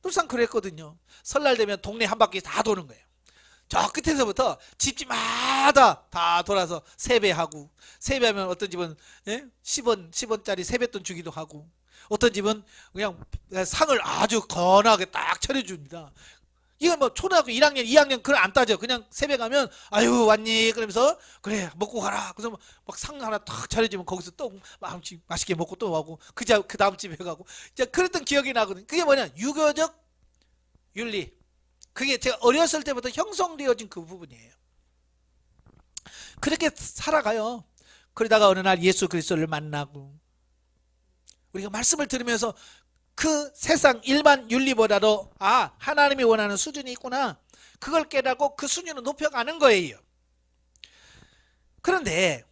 늘상 그랬거든요. 설날 되면 동네 한 바퀴 다 도는 거예요. 저 끝에서부터 집집마다 다 돌아서 세배하고, 세배하면 어떤 집은 10원짜리 세뱃돈 주기도 하고, 어떤 집은 그냥 상을 아주 건하게 딱 차려줍니다. 이건 뭐 초등학교 1학년, 2학년 그걸 안 따져. 그냥 세배 가면 아유 왔니? 그러면서 그래 먹고 가라. 그래서 막 상 하나 딱 차려주면 거기서 또 맛있게 먹고 또 가고 그 다음 집에 가고 이제 그랬던 기억이 나거든요. 그게 뭐냐? 유교적 윤리. 그게 제가 어렸을 때부터 형성되어진 그 부분이에요. 그렇게 살아가요. 그러다가 어느 날 예수 그리스도를 만나고 우리가 말씀을 들으면서 그 세상 일반 윤리보다도 하나님이 원하는 수준이 있구나. 그걸 깨닫고 그 수준을 높여가는 거예요. 그런데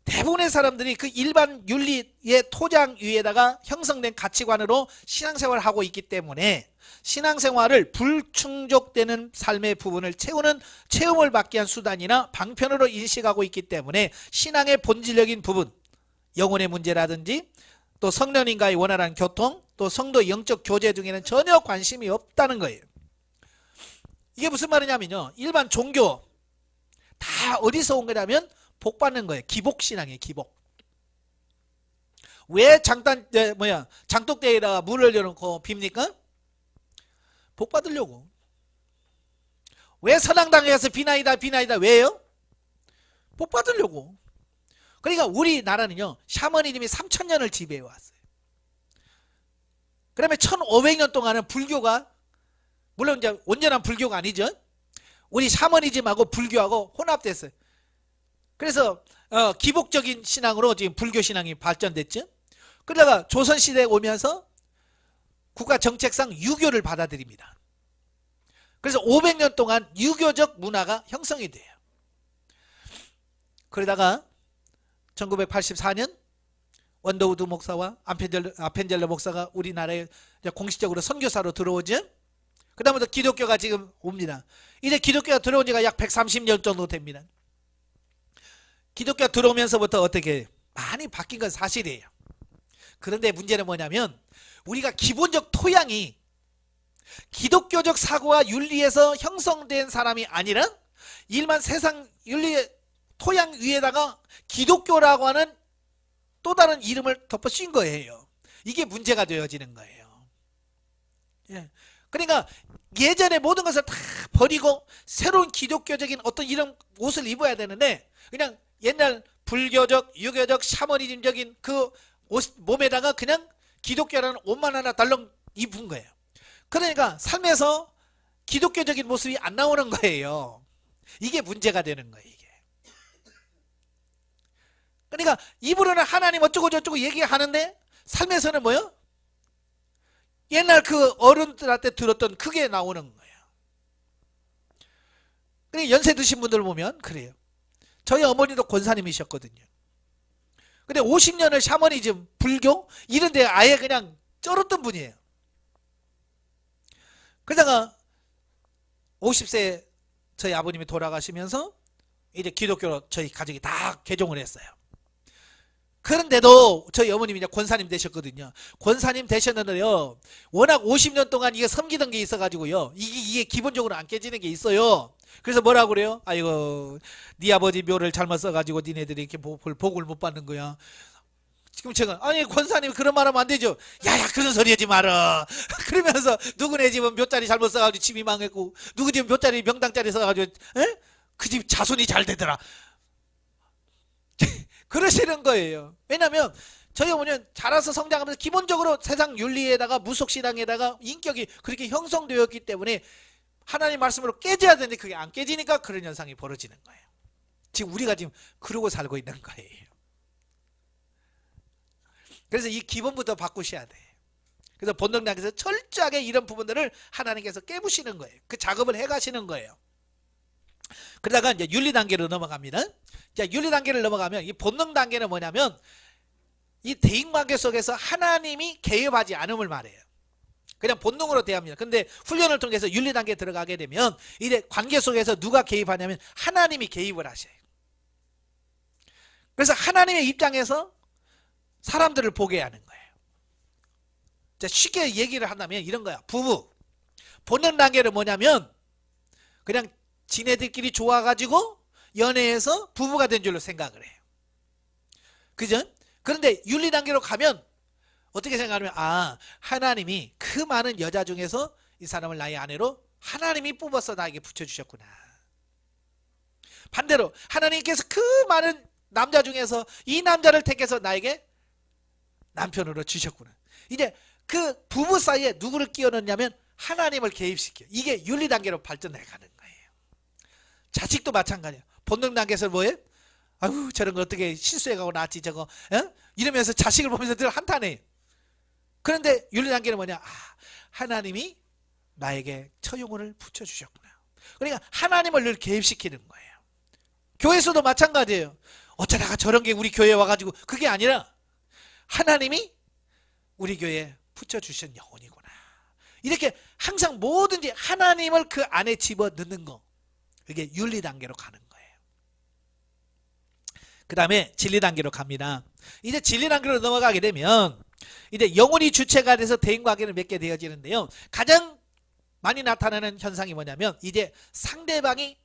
대부분의 사람들이 그 일반 윤리의 토장 위에다가 형성된 가치관으로 신앙생활을 하고 있기 때문에 신앙생활을 불충족되는 삶의 부분을 채우는 체험을 받기 위한 수단이나 방편으로 인식하고 있기 때문에 신앙의 본질적인 부분, 영혼의 문제라든지 또 성령님과의 원활한 교통, 또 성도 영적 교제 등에는 전혀 관심이 없다는 거예요. 이게 무슨 말이냐면요. 일반 종교 다 어디서 온 거냐면 복 받는 거예요. 기복신앙이에요. 기복. 왜 장독대에다가 물을 올려놓고 빕니까? 복 받으려고. 왜 선앙당에서 비나이다 왜요? 복 받으려고. 그러니까 우리나라는요. 샤머니즘이 3000년을 지배해 왔어요. 그다음에 1500년 동안은 불교가 물론 이제 온전한 불교가 아니죠. 우리 샤머니즘하고 불교하고 혼합됐어요. 그래서 기복적인 신앙으로 지금 불교 신앙이 발전됐죠. 그러다가 조선시대에 오면서 국가 정책상 유교를 받아들입니다. 그래서 500년 동안 유교적 문화가 형성이 돼요. 그러다가 1984년 원더우드 목사와 아펜젤러 목사가 우리나라에 공식적으로 선교사로 들어오죠. 그 다음부터 기독교가 지금 옵니다. 이제 기독교가 들어온 지가 약 130년 정도 됩니다. 기독교가 들어오면서부터 어떻게 많이 바뀐 건 사실이에요. 그런데 문제는 뭐냐면 우리가 기본적 토양이 기독교적 사고와 윤리에서 형성된 사람이 아니라 일반 세상 윤리의 토양 위에다가 기독교라고 하는 또 다른 이름을 덮어 씌운 거예요. 이게 문제가 되어지는 거예요. 예. 그러니까 예전에 모든 것을 다 버리고 새로운 기독교적인 어떤 이런 옷을 입어야 되는데 그냥 옛날 불교적, 유교적, 샤머니즘적인 그 옷, 몸에다가 그냥 기독교라는 옷만 하나 달렁 입은 거예요. 그러니까 삶에서 기독교적인 모습이 안 나오는 거예요. 이게 문제가 되는 거예요. 이게. 그러니까 입으로는 하나님 어쩌고 저쩌고 얘기하는데 삶에서는 뭐요? 옛날 그 어른들한테 들었던 그게 나오는 거예요. 그러니까 연세 드신 분들 보면 그래요. 저희 어머니도 권사님이셨거든요. 근데 50년을 샤머니즘, 불교 이런 데 아예 그냥 쩔었던 분이에요. 그러다가 50세 저희 아버님이 돌아가시면서 이제 기독교로 저희 가족이 다 개종을 했어요. 그런데도 저희 어머님이 이제 권사님 되셨거든요. 권사님 되셨는데요, 워낙 50년 동안 이게 섬기던 게 있어가지고요, 이게 기본적으로 안 깨지는 게 있어요. 그래서 뭐라고 그래요? 아이고, 네 아버지 묘를 잘못 써가지고 니네들이 이렇게 복을 못 받는 거야. 지금 제가 아니 권사님 그런 말 하면 안 되죠. 야야 그런 소리 하지 마라. 그러면서 누구네 집은 묘자리 잘못 써가지고 집이 망했고 누구 집은 묘자리 명당자리 써가지고 그 집 자손이 잘 되더라. 그러시는 거예요. 왜냐하면 저희 어머니는 자라서 성장하면서 기본적으로 세상 윤리에다가 무속신앙에다가 인격이 그렇게 형성되었기 때문에 하나님 말씀으로 깨져야 되는데 그게 안 깨지니까 그런 현상이 벌어지는 거예요. 지금 우리가 지금 그러고 살고 있는 거예요. 그래서 이 기본부터 바꾸셔야 돼. 그래서 본능당에서 철저하게 이런 부분들을 하나님께서 깨부시는 거예요. 그 작업을 해가시는 거예요. 그러다가 이제 윤리 단계로 넘어갑니다. 자, 윤리 단계를 넘어가면 이 본능 단계는 뭐냐면 이 대인관계 속에서 하나님이 개입하지 않음을 말해요. 그냥 본능으로 대합니다. 근데 훈련을 통해서 윤리 단계에 들어가게 되면 이제 관계 속에서 누가 개입하냐면 하나님이 개입을 하셔요. 그래서 하나님의 입장에서 사람들을 보게 하는 거예요. 자, 쉽게 얘기를 한다면 이런 거야. 부부. 본능 단계는 뭐냐면 그냥 지네들끼리 좋아가지고 연애해서 부부가 된 줄로 생각을 해요. 그죠? 그런데 윤리 단계로 가면 어떻게 생각하면 하나님이 그 많은 여자 중에서 이 사람을 나의 아내로 하나님이 뽑아서 나에게 붙여주셨구나. 반대로 하나님께서 그 많은 남자 중에서 이 남자를 택해서 나에게 남편으로 주셨구나. 이제 그 부부 사이에 누구를 끼워 넣냐면 하나님을 개입시켜. 이게 윤리 단계로 발전해 가는 거예요. 자식도 마찬가지예요. 본능 단계에서 뭐예요? 아유 저런 거 어떻게 실수해가고 낳았지 저거 이러면서 자식을 보면서 늘 한탄해요. 그런데 윤리 단계는 뭐냐? 하나님이 나에게 처용을 붙여주셨구나. 그러니까 하나님을 늘 개입시키는 거예요. 교회에서도 마찬가지예요. 어쩌다가 저런 게 우리 교회에 와가지고 그게 아니라 하나님이 우리 교회에 붙여주신 영혼이구나. 이렇게 항상 뭐든지 하나님을 그 안에 집어넣는 거, 이게 윤리 단계로 가는 거예요. 그 다음에 진리 단계로 갑니다. 이제 진리 단계로 넘어가게 되면 이제 영혼이 주체가 돼서 대인관계를 맺게 되어지는데요, 가장 많이 나타나는 현상이 뭐냐면 이제 상대방이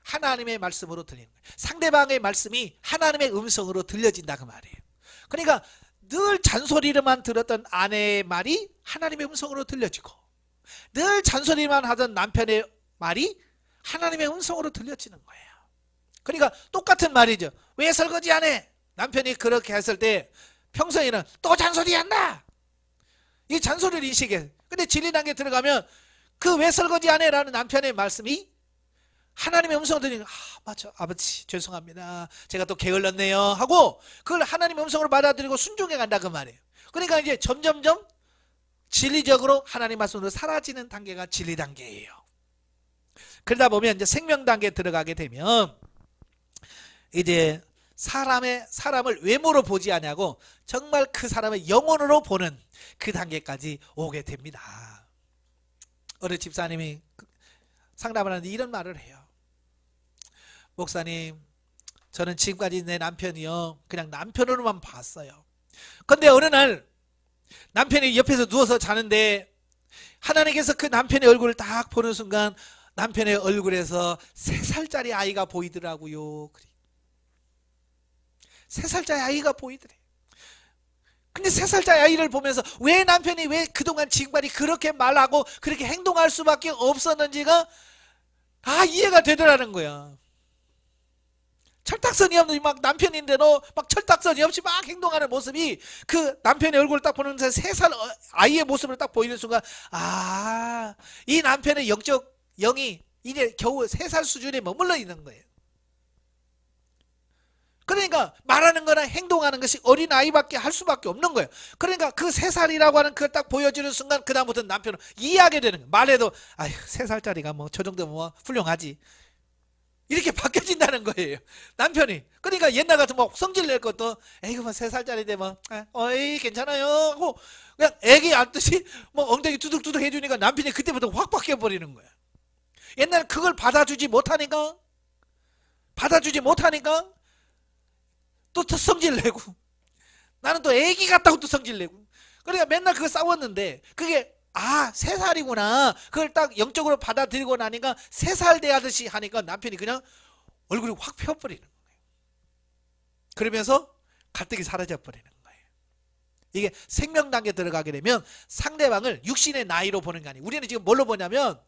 하나님의 말씀으로 들리는 거예요. 상대방의 말씀이 하나님의 음성으로 들려진다 그 말이에요. 그러니까 늘 잔소리로만 들었던 아내의 말이 하나님의 음성으로 들려지고 늘 잔소리만 하던 남편의 말이 하나님의 음성으로 들려지는 거예요. 그러니까 똑같은 말이죠. 왜 설거지 안 해? 남편이 그렇게 했을 때 평소에는 또 잔소리 한다. 이 잔소리를 인식해. 근데 진리 단계에 들어가면 그 왜 설거지 안 해? 라는 남편의 말씀이 하나님의 음성을 들으니까 맞죠 아버지 죄송합니다 제가 또 게을렀네요 하고 그걸 하나님의 음성으로 받아들이고 순종해 간다 그 말이에요. 그러니까 이제 점점점 진리적으로 하나님 말씀으로 사라지는 단계가 진리 단계예요. 그러다 보면 이제 생명 단계에 들어가게 되면 이제 사람을 외모로 보지 않냐고 정말 그 사람의 영혼으로 보는 그 단계까지 오게 됩니다. 어느 집사님이 상담을 하는데 이런 말을 해요. 목사님, 저는 지금까지 내 남편이요 그냥 남편으로만 봤어요. 근데 어느 날 남편이 옆에서 누워서 자는데 하나님께서 그 남편의 얼굴을 딱 보는 순간 남편의 얼굴에서 3살짜리 아이가 보이더라고요. 3살짜리 아이가 보이더래. 근데 3살짜리 아이를 보면서 왜 남편이 왜 그동안 지금까지 그렇게 말하고 그렇게 행동할 수밖에 없었는지가 다 이해가 되더라는 거야. 철딱선이 없는 막 남편인데도 막 철딱선이 없이 막 행동하는 모습이 그 남편의 얼굴을 딱 보면서 3살 아이의 모습을 딱 보이는 순간 아, 이 남편의 영적 영이 이제 겨우 3살 수준에 머물러 있는 거예요. 그러니까 말하는 거나 행동하는 것이 어린아이밖에 할 수밖에 없는 거예요. 그러니까 그 3살이라고 하는 그걸 딱 보여주는 순간 그 다음부터는 남편은 이해하게 되는 거예요. 말해도 아휴 3살짜리가 뭐 저 정도면 뭐 훌륭하지 이렇게 바뀌어진다는 거예요. 남편이. 그러니까 옛날 같으면 막 성질 낼 것도 에이그 뭐 3살짜리 되면 어이 괜찮아요 하고 그냥 애기 안듯이 뭐 엉덩이 두둑두둑 해주니까 남편이 그때부터 확 바뀌어버리는 거야. 옛날 그걸 받아주지 못하니까 또 성질 내고 나는 또 애기 같다고 또 성질 내고 그러니까 맨날 그거 싸웠는데 그게 3살이구나 그걸 딱 영적으로 받아들이고 나니까 3살 대하듯이 하니까 남편이 그냥 얼굴이 확 펴버리는 거예요. 그러면서 갈등이 사라져 버리는 거예요. 이게 생명 단계에 들어가게 되면 상대방을 육신의 나이로 보는 게 아니에요. 우리는 지금 뭘로 보냐면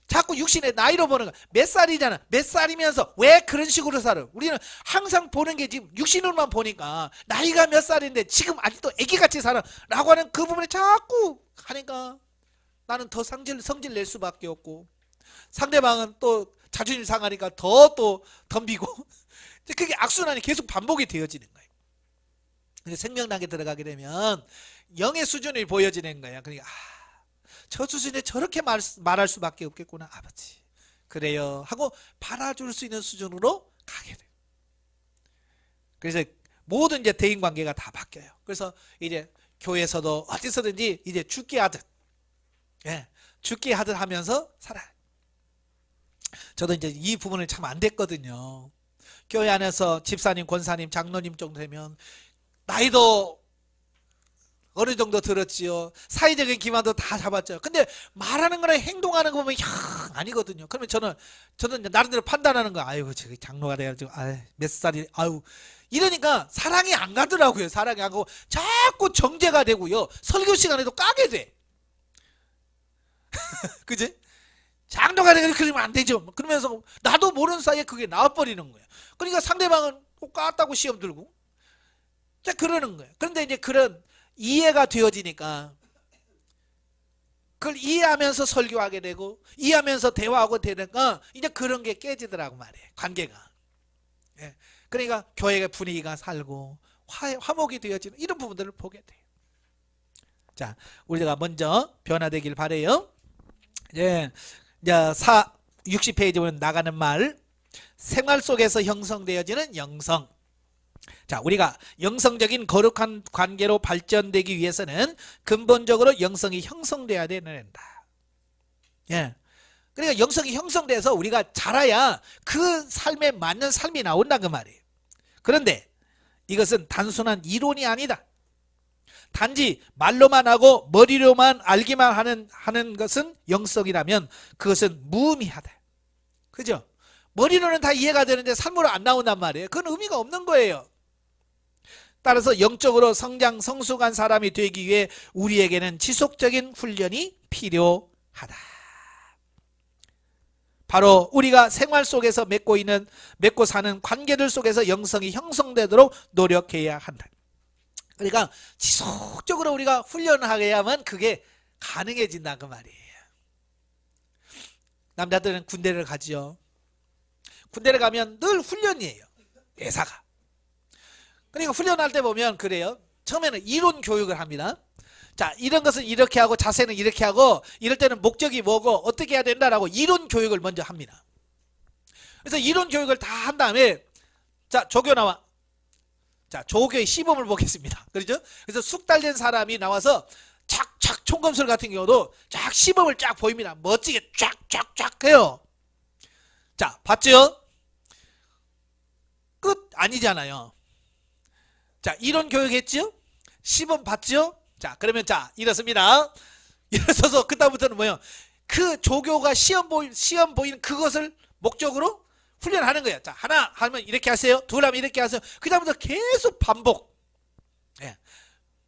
자꾸 육신의 나이로 보는 거야. 몇 살이잖아. 몇 살이면서 왜 그런 식으로 살아? 우리는 항상 보는 게 지금 육신으로만 보니까 나이가 몇 살인데 지금 아직도 애기같이 살아 라고 하는 그 부분에 자꾸 하니까 나는 더 성질 낼 수밖에 없고 상대방은 또 자존심 상하니까 더 또 덤비고 그게 악순환이 계속 반복이 되어지는 거예요. 근데 생명단계에 들어가게 되면 영의 수준이 보여지는 거야. 그러니까 저 수준에 저렇게 말할 수밖에 없겠구나. 아버지 그래요 하고 받아줄 수 있는 수준으로 가게 돼요. 그래서 모든 이제 대인관계가 다 바뀌어요. 그래서 이제 교회에서도 어디서든지 이제 죽게 하듯 죽게 하듯 하면서 살아요. 저도 이제 이 부분을 참 안 됐거든요. 교회 안에서 집사님, 권사님, 장로님 정도 되면 나이도 어느 정도 들었지요. 사회적인 기반도 다 잡았죠. 근데 말하는 거나 행동하는 거 보면 아니거든요. 그러면 저는 나름대로 판단하는 거. 아이고 저기 장로가 돼가지고 몇 살이 이러니까 사랑이 안 가더라고요. 사랑이 안 가고 자꾸 정죄가 되고요. 설교 시간에도 까게 돼. 그지? 장로가 돼가지고 그러면 안 되죠. 그러면서 나도 모르는 사이에 그게 나와버리는 거예요. 그러니까 상대방은 꼭 깠다고 시험 들고 자 그러는 거예요. 그런데 이제 그런 이해가 되어지니까 그걸 이해하면서 설교하게 되고 이해하면서 대화하고 되니까 이제 그런 게 깨지더라고 말이에요. 관계가. 그러니까 교회의 분위기가 살고 화목이 되어지는 이런 부분들을 보게 돼요. 자, 우리가 먼저 변화되길 바래요. 이제 60페이지 보면 나가는 말 생활 속에서 형성되어지는 영성. 자, 우리가 영성적인 거룩한 관계로 발전되기 위해서는 근본적으로 영성이 형성돼야 된다. 그러니까 영성이 형성돼서 우리가 자라야 그 삶에 맞는 삶이 나온다 그 말이에요. 그런데 이것은 단순한 이론이 아니다. 단지 말로만 하고 머리로만 알기만 하는 것은 영성이라면 그것은 무의미하다. 그죠? 머리로는 다 이해가 되는데 삶으로 안 나온단 말이에요. 그건 의미가 없는 거예요. 따라서 영적으로 성장 성숙한 사람이 되기 위해 우리에게는 지속적인 훈련이 필요하다. 바로 우리가 생활 속에서 맺고 사는 관계들 속에서 영성이 형성되도록 노력해야 한다. 그러니까 지속적으로 우리가 훈련하야만 그게 가능해진다 그 말이에요. 남자들은 군대를 가죠. 군대를 가면 늘 훈련이에요. 대사가. 그러니까 훈련할 때 보면 그래요. 처음에는 이론 교육을 합니다. 자, 이런 것은 이렇게 하고 자세는 이렇게 하고 이럴 때는 목적이 뭐고 어떻게 해야 된다라고 이론 교육을 먼저 합니다. 그래서 이론 교육을 다 한 다음에 자, 조교 나와. 자, 조교의 시범을 보겠습니다. 그렇죠? 그래서 숙달된 사람이 나와서 착착 촥 총검술 같은 경우도 쫙 시범을 쫙 보입니다. 멋지게 쫙쫙쫙 해요. 자, 봤죠? 끝 아니잖아요. 자, 이론 교육했죠? 시범 봤죠? 자, 그러면 자, 이렇습니다. 이래서 그다음부터는 뭐예요? 그 조교가 시험 보이는 그것을 목적으로 훈련하는 거예요. 자, 하나 하면 이렇게 하세요. 둘 하면 이렇게 하세요. 그다음부터 계속 반복. 예.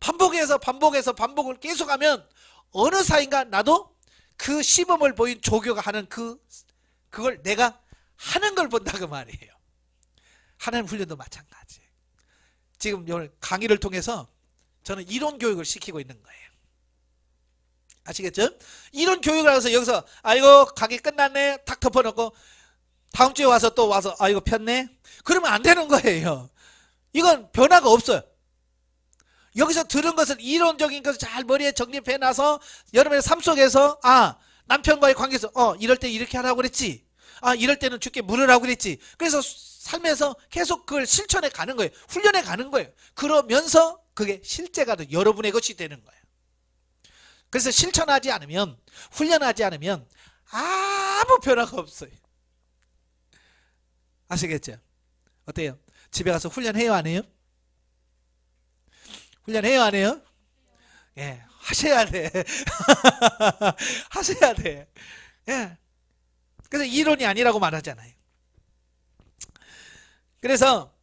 반복을 계속하면 어느 사이인가 나도 그 시범을 보인 조교가 하는 그걸 내가 하는 걸 본다 그 말이에요. 하나님 훈련도 마찬가지. 지금 오늘 강의를 통해서 저는 이론 교육을 시키고 있는 거예요. 아시겠죠? 이론 교육을 해서 여기서 아이고 강의 끝났네 탁 덮어놓고 다음 주에 와서 또 와서 아이고 폈네 그러면 안 되는 거예요. 이건 변화가 없어요. 여기서 들은 것을 이론적인 것을 잘 머리에 정립해놔서 여러분의 삶 속에서 남편과의 관계에서 이럴 때 이렇게 하라고 그랬지. 이럴 때는 주께 물으라고 그랬지. 그래서 삶에서 계속 그걸 실천해 가는 거예요. 훈련해 가는 거예요. 그러면서 그게 실제가 여러분의 것이 되는 거예요. 그래서 실천하지 않으면 훈련하지 않으면 아무 변화가 없어요. 아시겠죠? 어때요? 집에 가서 훈련해요 안 해요? 훈련해요 안 해요? 예, 하셔야 돼. 하셔야 돼. 예. 그래서 이론이 아니라고 말하잖아요. 그래서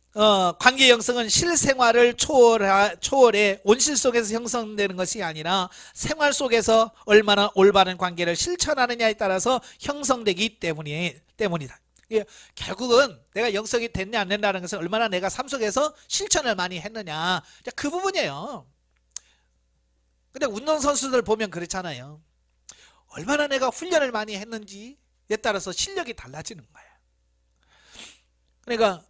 관계 형성은 실생활을 초월해 온실 속에서 형성되는 것이 아니라 생활 속에서 얼마나 올바른 관계를 실천하느냐에 따라서 형성되기 때문이다. 예, 결국은 내가 영성이 됐냐 안 된다는 것은 얼마나 내가 삶 속에서 실천을 많이 했느냐 그 부분이에요. 근데 운동선수들 보면 그렇잖아요. 얼마나 내가 훈련을 많이 했는지에 따라서 실력이 달라지는 거예요. 그러니까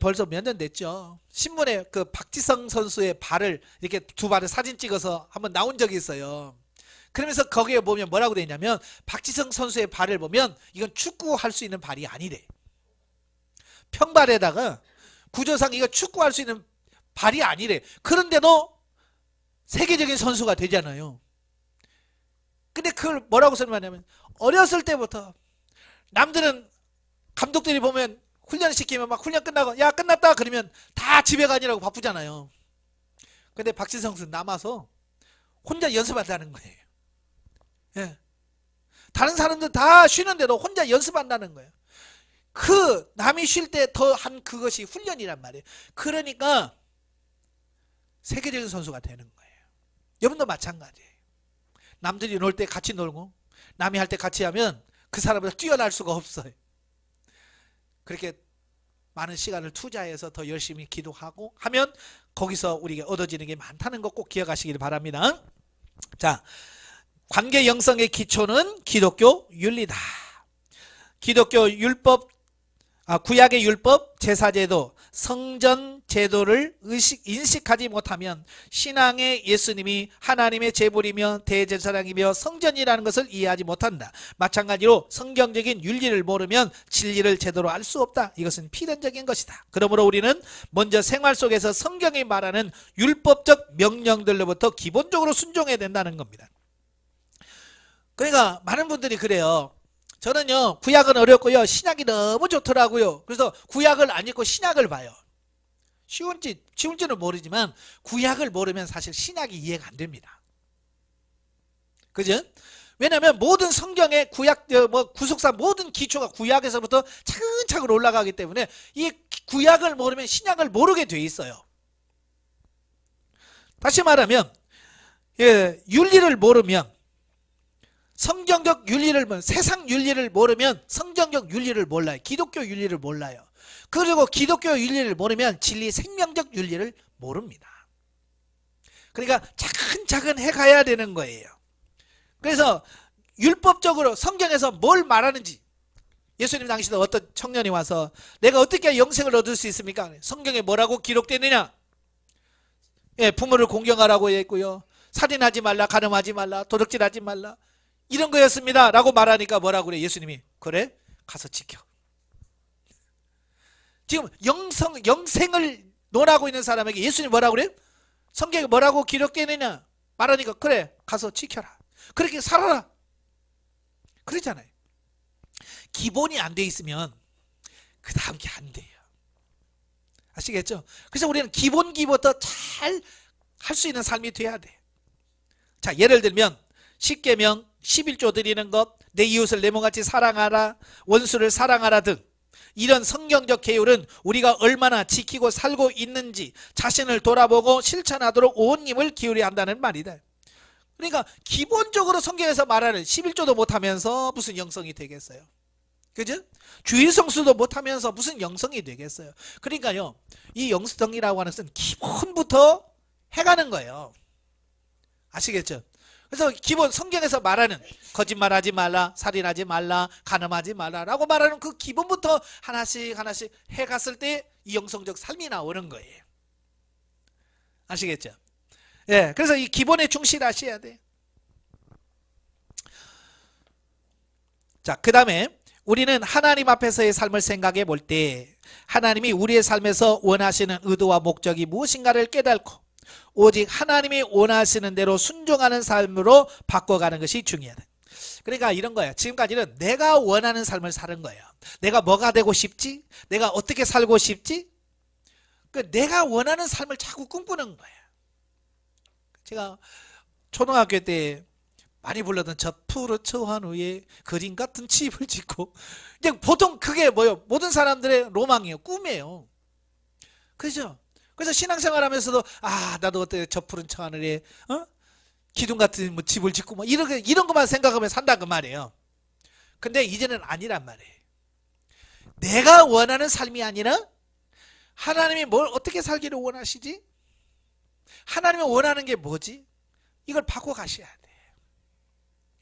벌써 몇 년 됐죠. 신문에 그 박지성 선수의 발을 이렇게 두 발을 사진 찍어서 한번 나온 적이 있어요. 그러면서 거기에 보면 뭐라고 되어 있냐면 박지성 선수의 발을 보면 이건 축구할 수 있는 발이 아니래. 평발에다가 구조상 이거 축구할 수 있는 발이 아니래. 그런데도 세계적인 선수가 되잖아요. 근데 그걸 뭐라고 설명하냐면 어렸을 때부터 남들은 감독들이 보면 훈련시키면 막 훈련 끝나고 야 끝났다 그러면 다 집에 가니라고 바쁘잖아요. 근데 박지성 선수 남아서 혼자 연습한다는 거예요. 예. 다른 사람들 다 쉬는데도 혼자 연습한다는 거예요. 그 남이 쉴 때 더 한 그것이 훈련이란 말이에요. 그러니까 세계적인 선수가 되는 거예요. 여러분도 마찬가지예요. 남들이 놀 때 같이 놀고 남이 할 때 같이 하면 그 사람보다 뛰어날 수가 없어요. 그렇게 많은 시간을 투자해서 더 열심히 기도하고 하면 거기서 우리가 얻어지는 게 많다는 거 꼭 기억하시길 바랍니다. 자, 관계 영성의 기초는 기독교 윤리다. 기독교 율법, 구약의 율법, 제사제도, 성전 제도를 인식하지 못하면 신앙의 예수님이 하나님의 제물이며 대제사장이며 성전이라는 것을 이해하지 못한다. 마찬가지로 성경적인 윤리를 모르면 진리를 제대로 알 수 없다. 이것은 필연적인 것이다. 그러므로 우리는 먼저 생활 속에서 성경이 말하는 율법적 명령들로부터 기본적으로 순종해야 된다는 겁니다. 그러니까 많은 분들이 그래요. 저는요 구약은 어렵고요 신약이 너무 좋더라고요. 그래서 구약을 안 읽고 신약을 봐요. 쉬운지는 모르지만 구약을 모르면 사실 신약이 이해가 안 됩니다. 그죠? 왜냐하면 모든 성경의 구약 구속사 모든 기초가 구약에서부터 차근차근 올라가기 때문에 이 구약을 모르면 신약을 모르게 돼 있어요. 다시 말하면 윤리를 모르면 성경적 윤리를 세상 윤리를 모르면 성경적 윤리를 몰라요. 기독교 윤리를 몰라요. 그리고 기독교 윤리를 모르면 진리 생명적 윤리를 모릅니다. 그러니까 차근차근 해가야 되는 거예요. 그래서 율법적으로 성경에서 뭘 말하는지 예수님 당시도 어떤 청년이 와서 내가 어떻게 영생을 얻을 수 있습니까? 성경에 뭐라고 기록되느냐? 부모를 공경하라고 했고요. 살인하지 말라, 간음하지 말라, 도둑질하지 말라 이런 거였습니다 라고 말하니까 뭐라고 그래? 예수님이 그래? 가서 지켜. 지금 영생을 논하고 있는 사람에게 예수님이 뭐라고 그래? 성경에 뭐라고 기록되느냐 말하니까 그래 가서 지켜라. 그렇게 살아라. 그러잖아요. 기본이 안 돼 있으면 그 다음 게 안 돼요. 아시겠죠? 그래서 우리는 기본기부터 잘 할 수 있는 삶이 돼야 돼. 자, 예를 들면 10계명 11조 드리는 것, 내 이웃을 내 몸같이 사랑하라, 원수를 사랑하라 등 이런 성경적 계율은 우리가 얼마나 지키고 살고 있는지 자신을 돌아보고 실천하도록 온 힘을 기울여야 한다는 말이다. 그러니까 기본적으로 성경에서 말하는 11조도 못하면서 무슨 영성이 되겠어요? 그죠? 주일 성수도 못하면서 무슨 영성이 되겠어요? 그러니까요, 이 영성이라고 하는 것은 기본부터 해가는 거예요. 아시겠죠? 그래서 기본 성경에서 말하는 거짓말하지 말라, 살인하지 말라, 간음하지 말라라고 말하는 그 기본부터 하나씩 하나씩 해갔을 때 이 영성적 삶이 나오는 거예요. 아시겠죠? 예, 그래서 이 기본에 충실하셔야 돼요. 자, 그 다음에 우리는 하나님 앞에서의 삶을 생각해 볼 때 하나님이 우리의 삶에서 원하시는 의도와 목적이 무엇인가를 깨닫고 오직 하나님이 원하시는 대로 순종하는 삶으로 바꿔가는 것이 중요하다. 그러니까 이런 거예요. 지금까지는 내가 원하는 삶을 사는 거예요. 내가 뭐가 되고 싶지? 내가 어떻게 살고 싶지? 그 내가 원하는 삶을 자꾸 꿈꾸는 거예요. 제가 초등학교 때 많이 불렀던 저 푸르처한 위에 그림 같은 집을 짓고, 그냥 보통 그게 뭐예요? 모든 사람들의 로망이에요. 꿈이에요. 그죠? 그래서 신앙생활 하면서도 나도 어때 저 푸른 저 하늘에 기둥 같은 뭐 집을 짓고 뭐 이런 것만 생각하면 산다 그 말이에요. 근데 이제는 아니란 말이에요. 내가 원하는 삶이 아니라 하나님이 뭘 어떻게 살기를 원하시지? 하나님이 원하는 게 뭐지? 이걸 바꿔 가셔야 돼요.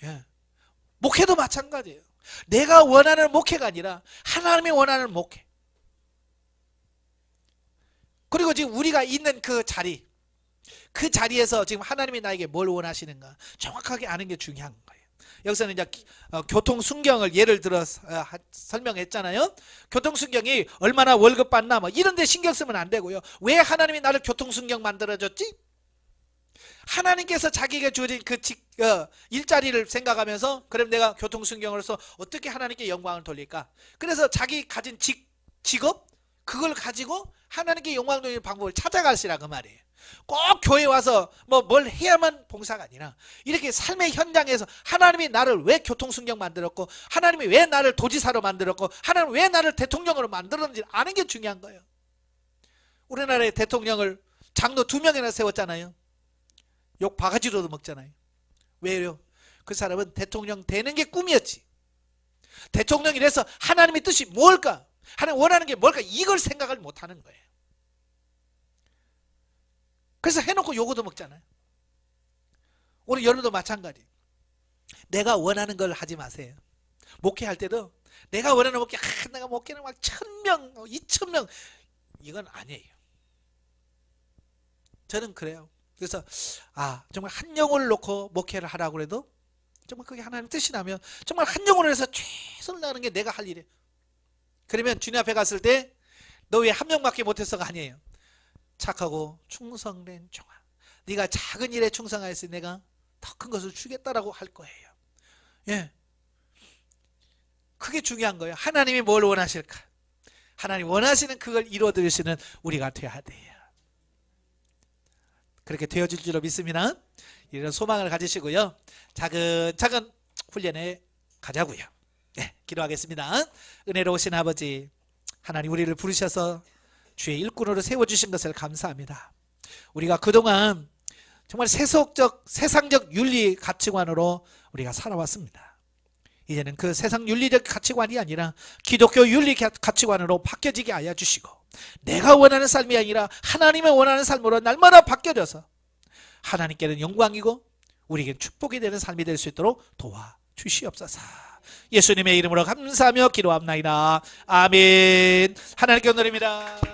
예. 목회도 마찬가지예요. 내가 원하는 목회가 아니라 하나님이 원하는 목회. 그리고 지금 우리가 있는 그 자리에서 지금 하나님이 나에게 뭘 원하시는가 정확하게 아는 게 중요한 거예요. 여기서는 이제 교통순경을 예를 들어 설명했잖아요. 교통순경이 얼마나 월급 받나 뭐 이런 데 신경 쓰면 안 되고요. 왜 하나님이 나를 교통순경 만들어줬지? 하나님께서 자기에게 주어진 그 일자리를 생각하면서 그럼 내가 교통순경으로서 어떻게 하나님께 영광을 돌릴까? 그래서 자기 가진 직업 그걸 가지고 하나님께 영광 돌리는 방법을 찾아가시라 그 말이에요. 꼭 교회 와서 뭘 해야만 봉사가 아니라 이렇게 삶의 현장에서 하나님이 나를 왜 교통순경 만들었고 하나님이 왜 나를 도지사로 만들었고 하나님이 왜 나를 대통령으로 만들었는지 아는 게 중요한 거예요. 우리나라의 대통령을 장로 2명이나 세웠잖아요. 욕 바가지로도 먹잖아요. 왜요? 그 사람은 대통령 되는 게 꿈이었지. 대통령이라서 하나님의 뜻이 뭘까? 하나님 원하는 게 뭘까? 이걸 생각을 못하는 거예요. 그래서 해놓고 요거도 먹잖아요. 오늘 여러분도 마찬가지. 내가 원하는 걸 하지 마세요. 목회할 때도 내가 원하는 목회, 내가 목회는 막 1000명, 2000명 이건 아니에요. 저는 그래요. 그래서 정말 한 영혼을 놓고 목회를 하라고 해도 정말 그게 하나님 뜻이 나면 정말 한 영혼을 해서 최선을 다하는 게 내가 할 일이에요. 그러면 주님 앞에 갔을 때 너 왜 한 명밖에 못했어가 아니에요. 착하고 충성된 종아, 네가 작은 일에 충성하였으니 내가 더 큰 것을 주겠다라고 할 거예요. 예, 그게 중요한 거예요. 하나님이 뭘 원하실까? 하나님 원하시는 그걸 이루어드릴 수 있는 우리가 되어야 돼요. 그렇게 되어질 줄로 믿습니다. 이런 소망을 가지시고요, 차근차근 훈련에 가자고요. 네, 기도하겠습니다. 은혜로우신 아버지 하나님, 우리를 부르셔서 주의 일꾼으로 세워주신 것을 감사합니다. 우리가 그동안 정말 세상적 윤리 가치관으로 우리가 살아왔습니다. 이제는 그 세상 윤리적 가치관이 아니라 기독교 윤리 가치관으로 바뀌어지게 하여 주시고 내가 원하는 삶이 아니라 하나님의 원하는 삶으로 날마다 바뀌어져서 하나님께는 영광이고 우리에게는 축복이 되는 삶이 될 수 있도록 도와주시옵소서. 예수님의 이름으로 감사하며 기도합나이다. 아멘. 하나님께 온전입니다.